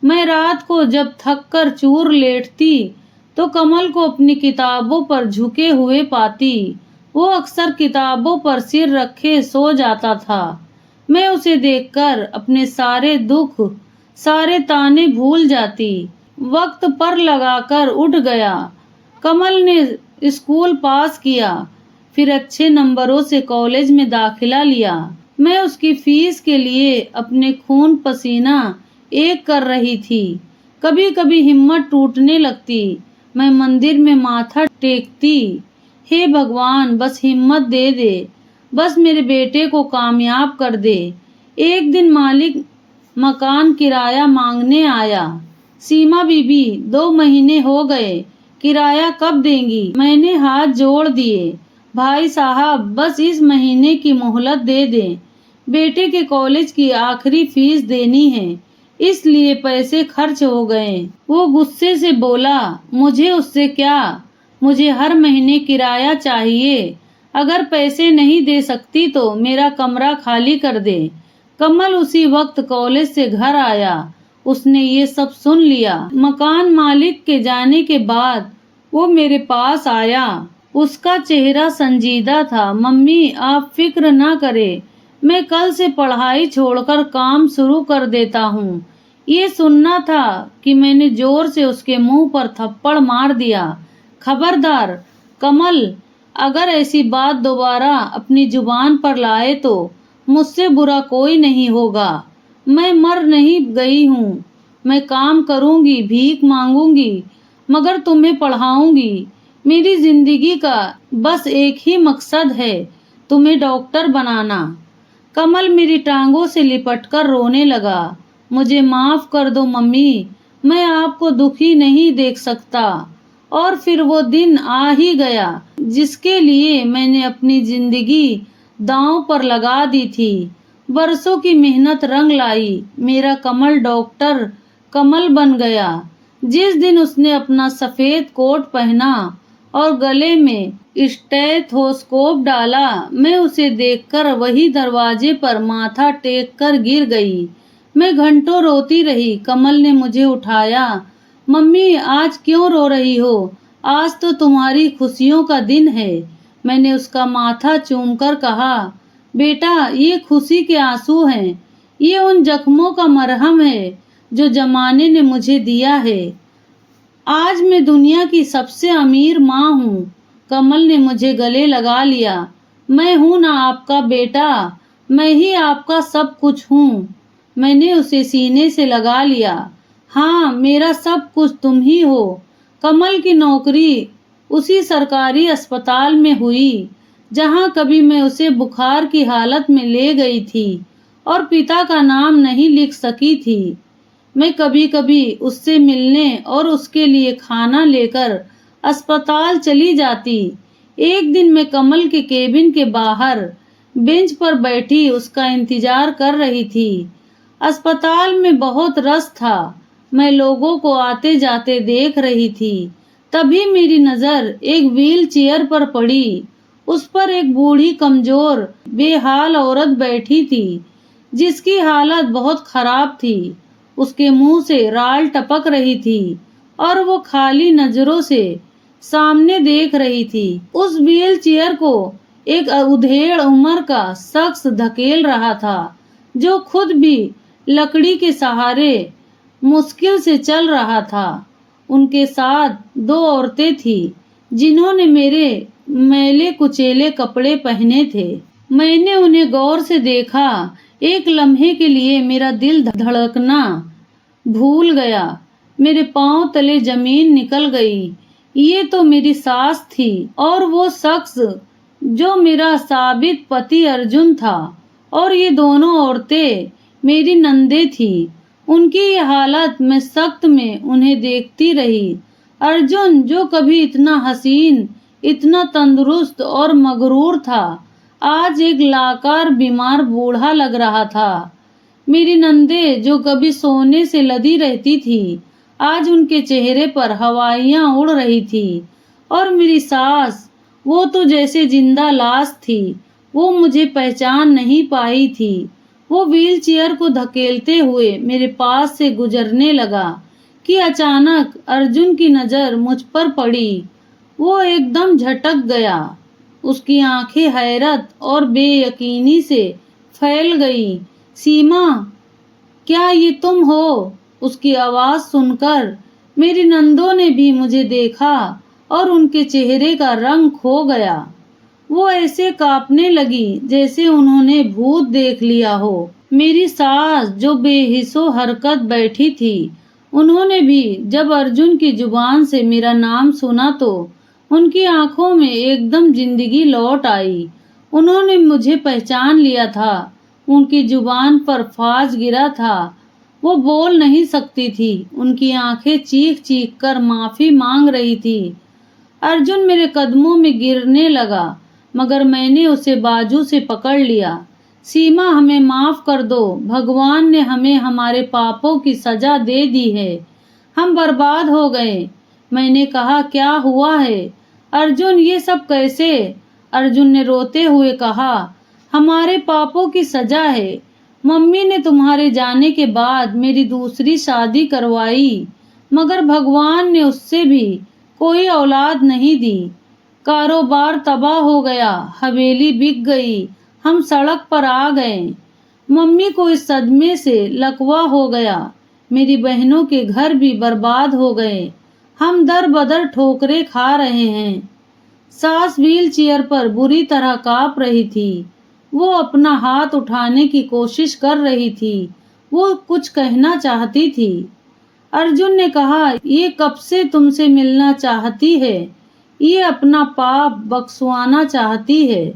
A: मैं रात को जब थक कर चूर लेटती तो कमल को अपनी किताबों पर झुके हुए पाती। वो अक्सर किताबों पर सिर रखे सो जाता था। मैं उसे देखकर अपने सारे दुख, सारे ताने भूल जाती। वक्त पर लगाकर उठ गया। कमल ने स्कूल पास किया, फिर अच्छे नंबरों से कॉलेज में दाखिला लिया। मैं उसकी फीस के लिए अपने खून पसीना एक कर रही थी। कभी कभी हिम्मत टूटने लगती। मैं मंदिर में माथा टेकती, हे भगवान बस हिम्मत दे दे, बस मेरे बेटे को कामयाब कर दे। एक दिन मालिक मकान किराया मांगने आया। सीमा बीबी, 2 महीने हो गए, किराया कब देंगी। मैंने हाथ जोड़ दिए। भाई साहब बस इस महीने की मोहलत दे दें। बेटे के कॉलेज की आखिरी फीस देनी है, इसलिए पैसे खर्च हो गए। वो गुस्से से बोला, मुझे उससे क्या, मुझे हर महीने किराया चाहिए। अगर पैसे नहीं दे सकती तो मेरा कमरा खाली कर दे। कमल उसी वक्त कॉलेज से घर आया। उसने ये सब सुन लिया। मकान मालिक के जाने के बाद वो मेरे पास आया। उसका चेहरा संजीदा था। मम्मी आप फिक्र ना करें, मैं कल से पढ़ाई छोड़कर काम शुरू कर देता हूँ। ये सुनना था कि मैंने जोर से उसके मुंह पर थप्पड़ मार दिया। खबरदार कमल, अगर ऐसी बात दोबारा अपनी जुबान पर लाए तो मुझसे बुरा कोई नहीं होगा। मैं मर नहीं गई हूँ। मैं काम करूँगी, भीख मांगूंगी, मगर तुम्हें पढ़ाऊंगी। मेरी जिंदगी का बस एक ही मकसद है, तुम्हें डॉक्टर बनाना। कमल मेरी टांगों से लिपटकर रोने लगा। मुझे माफ कर दो मम्मी, मैं आपको दुखी नहीं देख सकता। और फिर वो दिन आ ही गया जिसके लिए मैंने अपनी जिंदगी दांव पर लगा दी थी। बरसों की मेहनत रंग लाई। मेरा कमल डॉक्टर कमल बन गया। जिस दिन उसने अपना सफेद कोट पहना और गले में स्टेथोस्कोप डाला, मैं उसे देखकर वही दरवाजे पर माथा टेक कर गिर गई। मैं घंटों रोती रही। कमल ने मुझे उठाया। मम्मी, आज क्यों रो रही हो? आज तो तुम्हारी खुशियों का दिन है। मैंने उसका माथा चूमकर कहा, बेटा, ये खुशी के आंसू हैं। ये उन जख्मों का मरहम है जो जमाने ने मुझे दिया है। आज मैं दुनिया की सबसे अमीर माँ हूँ। कमल ने मुझे गले लगा लिया। मैं हूँ ना आपका बेटा, मैं ही आपका सब कुछ हूँ। मैंने उसे सीने से लगा लिया। हाँ, मेरा सब कुछ तुम ही हो। कमल की नौकरी उसी सरकारी अस्पताल में हुई जहाँ कभी मैं उसे बुखार की हालत में ले गई थी और पिता का नाम नहीं लिख सकी थी। मैं कभी कभी उससे मिलने और उसके लिए खाना लेकर अस्पताल चली जाती। एक दिन मैं कमल के केबिन के बाहर बेंच पर बैठी उसका इंतजार कर रही थी। अस्पताल में बहुत रश था। मैं लोगों को आते जाते देख रही थी। तभी मेरी नजर एक व्हील चेयर पर पड़ी। उस पर एक बूढ़ी कमजोर बेहाल औरत बैठी थी जिसकी हालत बहुत खराब थी। उसके मुंह से राल टपक रही थी और वो खाली नजरों से सामने देख रही थी। उस व्हील चेयर को एक उधेड़ उम्र का शख्स धकेल रहा था जो खुद भी लकड़ी के सहारे मुश्किल से चल रहा था। उनके साथ दो औरतें थीं जिन्होंने मेरे मैले कुचेले कपड़े पहने थे। मैंने उन्हें गौर से देखा। एक लम्हे के लिए मेरा दिल धड़कना भूल गया। मेरे पांव तले जमीन निकल गई। ये तो मेरी सास थी और वो शख्स जो मेरा साबित पति अर्जुन था। और ये दोनों औरतें मेरी नंदे थी। उनकी ये हालत मैं सख्त में उन्हें देखती रही। अर्जुन जो कभी इतना हसीन, इतना तंदुरुस्त और मगरूर था, आज एक लाचार बीमार बूढ़ा लग रहा था। मेरी नंदे जो कभी सोने से लदी रहती थी, आज उनके चेहरे पर हवाइयां उड़ रही थी। और मेरी सास, वो तो जैसे जिंदा लाश थी। वो मुझे पहचान नहीं पाई थी। वो व्हील चेयर को धकेलते हुए मेरे पास से गुजरने लगा कि अचानक अर्जुन की नजर मुझ पर पड़ी। वो एकदम झटक गया। उसकी आंखें हैरत और बेयकीनी से फैल गई। सीमा, क्या ये तुम हो? उसकी आवाज सुनकर मेरी नंदों ने भी मुझे देखा और उनके चेहरे का रंग खो गया। वो ऐसे कांपने लगी जैसे उन्होंने भूत देख लिया हो। मेरी सास जो बेहिस्सो हरकत बैठी थी, उन्होंने भी जब अर्जुन की जुबान से मेरा नाम सुना तो उनकी आंखों में एकदम जिंदगी लौट आई। उन्होंने मुझे पहचान लिया था। उनकी जुबान पर फाज गिरा था। वो बोल नहीं सकती थी। उनकी आंखें चीख चीख कर माफी मांग रही थी। अर्जुन मेरे कदमों में गिरने लगा, मगर मैंने उसे बाजू से पकड़ लिया। सीमा, हमें माफ कर दो। भगवान ने हमें हमारे पापों की सजा दे दी है। हम बर्बाद हो गए। मैंने कहा, क्या हुआ है अर्जुन, ये सब कैसे? अर्जुन ने रोते हुए कहा, हमारे पापों की सजा है। मम्मी ने तुम्हारे जाने के बाद मेरी दूसरी शादी करवाई, मगर भगवान ने उससे भी कोई औलाद नहीं दी। कारोबार तबाह हो गया, हवेली बिक गई, हम सड़क पर आ गए। मम्मी को इस सदमे से लकवा हो गया। मेरी बहनों के घर भी बर्बाद हो गए। हम दर बदर ठोकरें खा रहे हैं। सास व्हील चेयर पर बुरी तरह कांप रही थी। वो अपना हाथ उठाने की कोशिश कर रही थी। वो कुछ कहना चाहती थी। अर्जुन ने कहा, ये कब से तुमसे मिलना चाहती है। ये अपना पाप बख्शवाना चाहती है।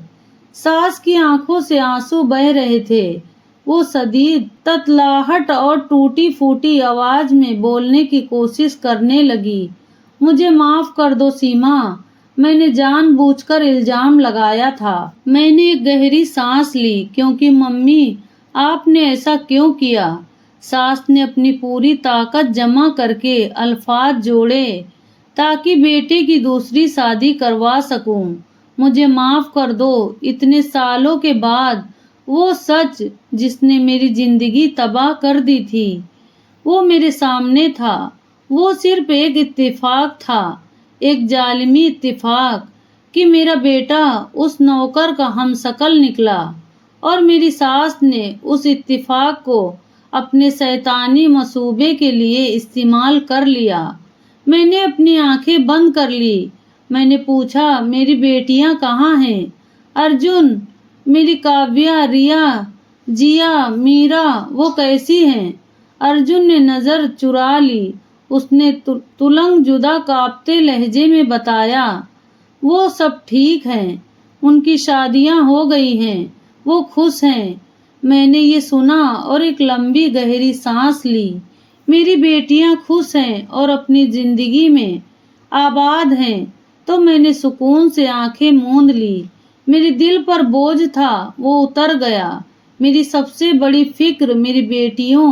A: सास की आंखों से आंसू बह रहे थे। वो शदीद ततलाहट और टूटी फूटी आवाज में बोलने की कोशिश करने लगी। मुझे माफ कर दो सीमा, मैंने जानबूझकर इल्जाम लगाया था। मैंने एक गहरी सांस ली, क्योंकि मम्मी आपने ऐसा क्यों किया। सास ने अपनी पूरी ताकत जमा करके अल्फाज जोड़े, ताकि बेटे की दूसरी शादी करवा सकूं। मुझे माफ कर दो। इतने सालों के बाद वो सच जिसने मेरी जिंदगी तबाह कर दी थी, वो मेरे सामने था। वो सिर्फ एक इत्तेफाक था, एक जालिमी इत्तेफाक कि मेरा बेटा उस नौकर का हमशक्ल निकला, और मेरी सास ने उस इत्तेफाक को अपने शैतानी मसूबे के लिए इस्तेमाल कर लिया। मैंने अपनी आंखें बंद कर ली। मैंने पूछा, मेरी बेटियां कहाँ हैं? अर्जुन, मेरी काव्या, रिया, जिया, मीरा, वो कैसी हैं? अर्जुन ने नजर चुरा ली। उसने तुलंग जुदा कांपते लहजे में बताया, वो सब ठीक हैं। उनकी शादियां हो गई हैं। वो खुश हैं। मैंने ये सुना और एक लंबी गहरी सांस ली। मेरी बेटियां खुश हैं और अपनी जिंदगी में आबाद हैं, तो मैंने सुकून से आंखें मूंद ली। मेरे दिल पर बोझ था, वो उतर गया। मेरी सबसे बड़ी फिक्र मेरी बेटियों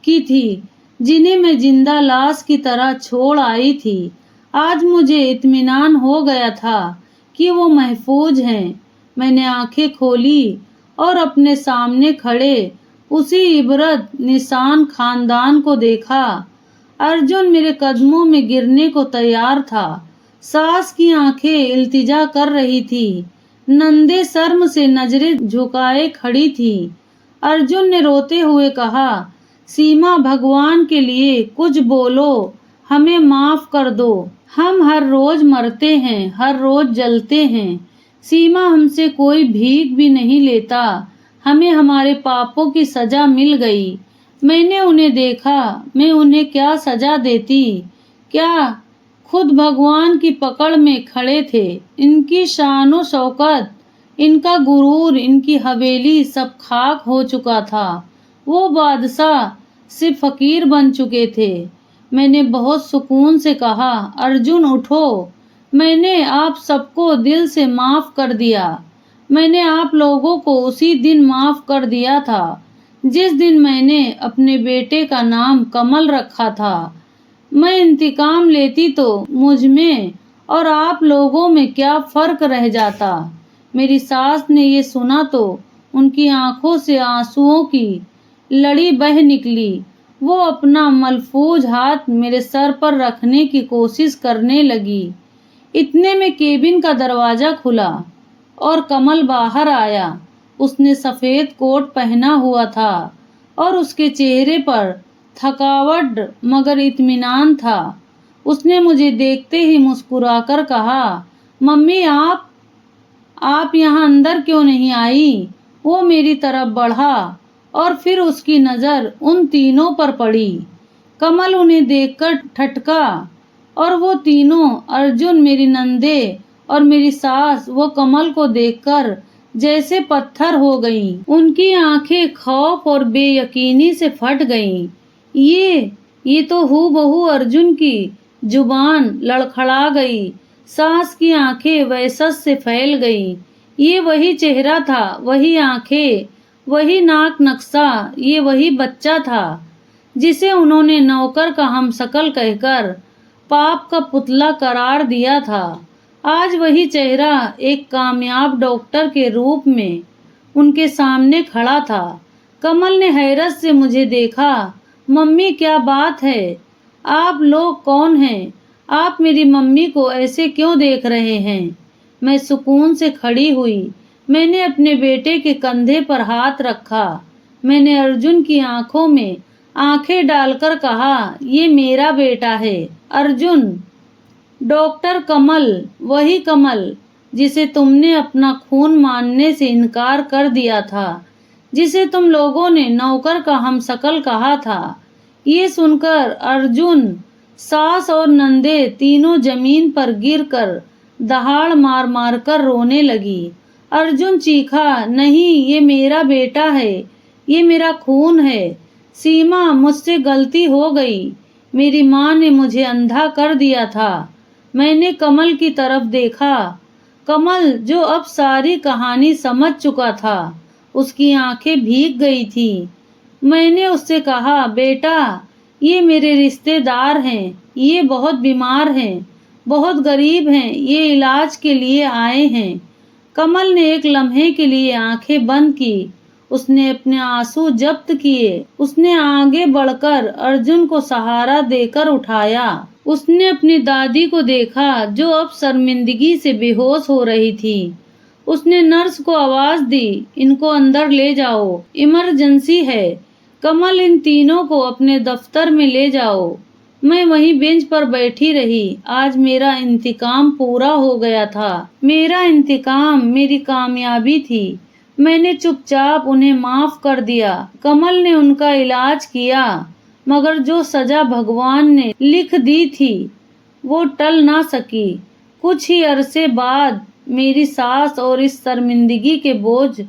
A: की थी, जिन्हें मैं जिंदा लाश की तरह छोड़ आई थी। आज मुझे इत्मीनान हो गया था कि वो महफूज हैं। मैंने आंखें खोली और अपने सामने खड़े उसी इबरत निशान खानदान को देखा। अर्जुन मेरे कदमों में गिरने को तैयार था। सास की आंखें इल्तिजा कर रही थी। नंदे शर्म से नजरें झुकाए खड़ी थी। अर्जुन ने रोते हुए कहा, सीमा, भगवान के लिए कुछ बोलो, हमें माफ कर दो। हम हर रोज मरते हैं, हर रोज जलते हैं। सीमा, हमसे कोई भीख भी नहीं लेता। हमें हमारे पापों की सजा मिल गई। मैंने उन्हें देखा, मैं उन्हें क्या सजा देती। क्या खुद भगवान की पकड़ में खड़े थे। इनकी शानो शौकत, इनका गुरूर, इनकी हवेली सब खाक हो चुका था। वो बादशाह से फकीर बन चुके थे। मैंने बहुत सुकून से कहा, अर्जुन उठो, मैंने आप सबको दिल से माफ कर दिया। मैंने आप लोगों को उसी दिन माफ कर दिया था जिस दिन मैंने अपने बेटे का नाम कमल रखा था। मैं इंतकाम लेती तो मुझ में और आप लोगों में क्या फर्क रह जाता। मेरी सास ने ये सुना तो उनकी आंखों से आंसुओं की लड़ी बह निकली। वो अपना मलफूज हाथ मेरे सर पर रखने की कोशिश करने लगी। इतने में केबिन का दरवाजा खुला और कमल बाहर आया। उसने सफेद कोट पहना हुआ था और उसके चेहरे पर थकावट मगर इत्मीनान था। उसने मुझे देखते ही मुस्कुराकर कहा, मम्मी, आप यहाँ अंदर क्यों नहीं आई? वो मेरी तरफ बढ़ा और फिर उसकी नजर उन तीनों पर पड़ी। कमल उन्हें देखकर ठटका और वो तीनों, अर्जुन, मेरी नंदे और मेरी सास, वो कमल को देखकर जैसे पत्थर हो गईं। उनकी आंखें खौफ और बेयकीनी से फट गईं। ये तो हूबहू अर्जुन की जुबान लड़खड़ा गई। सास की आंखें वहशत से फैल गईं। ये वही चेहरा था, वही आंखें, वही नाक नक्शा, ये वही बच्चा था जिसे उन्होंने नौकर का हमशक्ल कहकर पाप का पुतला करार दिया था। आज वही चेहरा एक कामयाब डॉक्टर के रूप में उनके सामने खड़ा था। कमल ने हैरत से मुझे देखा। मम्मी, क्या बात है? आप लोग कौन हैं? आप मेरी मम्मी को ऐसे क्यों देख रहे हैं? मैं सुकून से खड़ी हुई। मैंने अपने बेटे के कंधे पर हाथ रखा। मैंने अर्जुन की आंखों में आंखें डालकर कहा, ये मेरा बेटा है अर्जुन। डॉक्टर कमल, वही कमल जिसे तुमने अपना खून मानने से इनकार कर दिया था, जिसे तुम लोगों ने नौकर का हमशक्ल कहा था। ये सुनकर अर्जुन, सास और नंदे तीनों जमीन पर गिरकर दहाड़ मार मार कर रोने लगी। अर्जुन चीखा, नहीं, ये मेरा बेटा है, ये मेरा खून है। सीमा, मुझसे गलती हो गई। मेरी माँ ने मुझे अंधा कर दिया था। मैंने कमल की तरफ देखा। कमल, जो अब सारी कहानी समझ चुका था, उसकी आंखें भीग गई थी। मैंने उससे कहा, बेटा, ये मेरे रिश्तेदार हैं, ये बहुत बीमार हैं, बहुत गरीब हैं, ये इलाज के लिए आए हैं। कमल ने एक लम्हे के लिए आंखें बंद की। उसने अपने आंसू जब्त किए। उसने आगे बढ़कर अर्जुन को सहारा देकर उठाया। उसने अपनी दादी को देखा, जो अब शर्मिंदगी से बेहोश हो रही थी। उसने नर्स को आवाज दी, इनको अंदर ले जाओ, इमरजेंसी है। कमल, इन तीनों को अपने दफ्तर में ले जाओ। मैं वहीं बेंच पर बैठी रही। आज मेरा इंतकाम पूरा हो गया था। मेरा इंतकाम मेरी कामयाबी थी। मैंने चुपचाप उन्हें माफ कर दिया। कमल ने उनका इलाज किया, मगर जो सजा भगवान ने लिख दी थी वो टल ना सकी। कुछ ही अरसे बाद मेरी सास और इस शर्मिंदगी के बोझ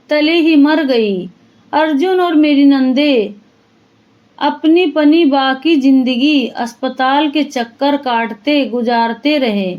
A: तले ही मर गई। अर्जुन और मेरी नंदे अपनी पनी बाकी जिंदगी अस्पताल के चक्कर काटते गुजारते रहे।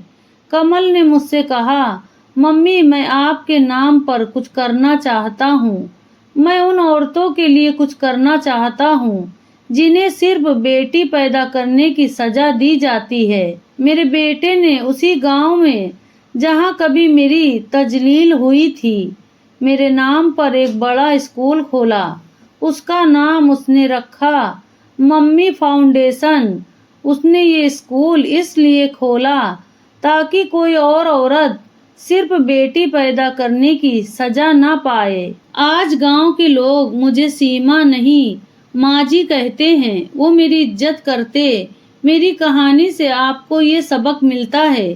A: कमल ने मुझसे कहा, मम्मी, मैं आपके नाम पर कुछ करना चाहता हूँ। मैं उन औरतों के लिए कुछ करना चाहता हूँ जिन्हें सिर्फ बेटी पैदा करने की सजा दी जाती है। मेरे बेटे ने उसी गांव में जहाँ कभी मेरी तजलील हुई थी, मेरे नाम पर एक बड़ा स्कूल खोला। उसका नाम उसने रखा मम्मी फाउंडेशन। उसने ये स्कूल इसलिए खोला ताकि कोई और औरत सिर्फ बेटी पैदा करने की सजा ना पाए। आज गांव के लोग मुझे सीमा नहीं, माँ जी कहते हैं। वो मेरी इज्जत करते। मेरी कहानी से आपको ये सबक मिलता है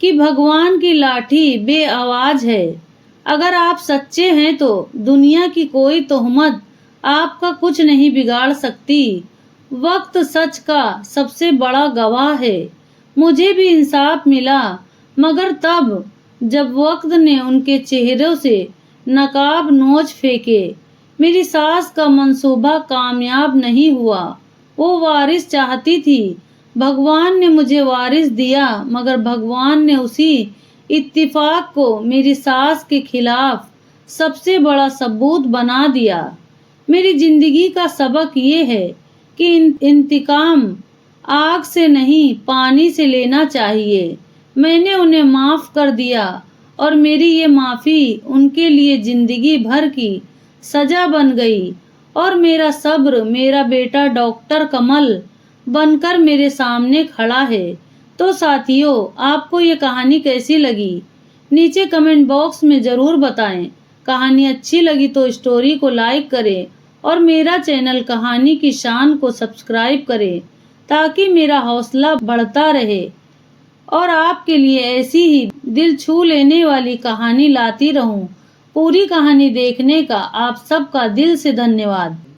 A: कि भगवान की लाठी बेआवाज है। अगर आप सच्चे हैं तो दुनिया की कोई तोहमत आपका कुछ नहीं बिगाड़ सकती। वक्त सच का सबसे बड़ा गवाह है। मुझे भी इंसाफ मिला, मगर तब जब वक्त ने उनके चेहरों से नकाब नोच फेंके। मेरी सास का मंसूबा कामयाब नहीं हुआ। वो वारिस चाहती थी। भगवान ने मुझे वारिस दिया, मगर भगवान ने उसी इत्तिफाक को मेरी सास के खिलाफ सबसे बड़ा सबूत बना दिया। मेरी जिंदगी का सबक ये है कि इंतकाम आग से नहीं, पानी से लेना चाहिए। मैंने उन्हें माफ कर दिया और मेरी ये माफी उनके लिए जिंदगी भर की सजा बन गई। और मेरा सब्र, मेरा बेटा डॉक्टर कमल बनकर मेरे सामने खड़ा है। तो साथियों, आपको ये कहानी कैसी लगी? नीचे कमेंट बॉक्स में ज़रूर बताएं। कहानी अच्छी लगी तो स्टोरी को लाइक करें और मेरा चैनल कहानी की शान को सब्सक्राइब करें, ताकि मेरा हौसला बढ़ता रहे और आपके लिए ऐसी ही दिल छू लेने वाली कहानी लाती रहूं। पूरी कहानी देखने का आप सबका दिल से धन्यवाद।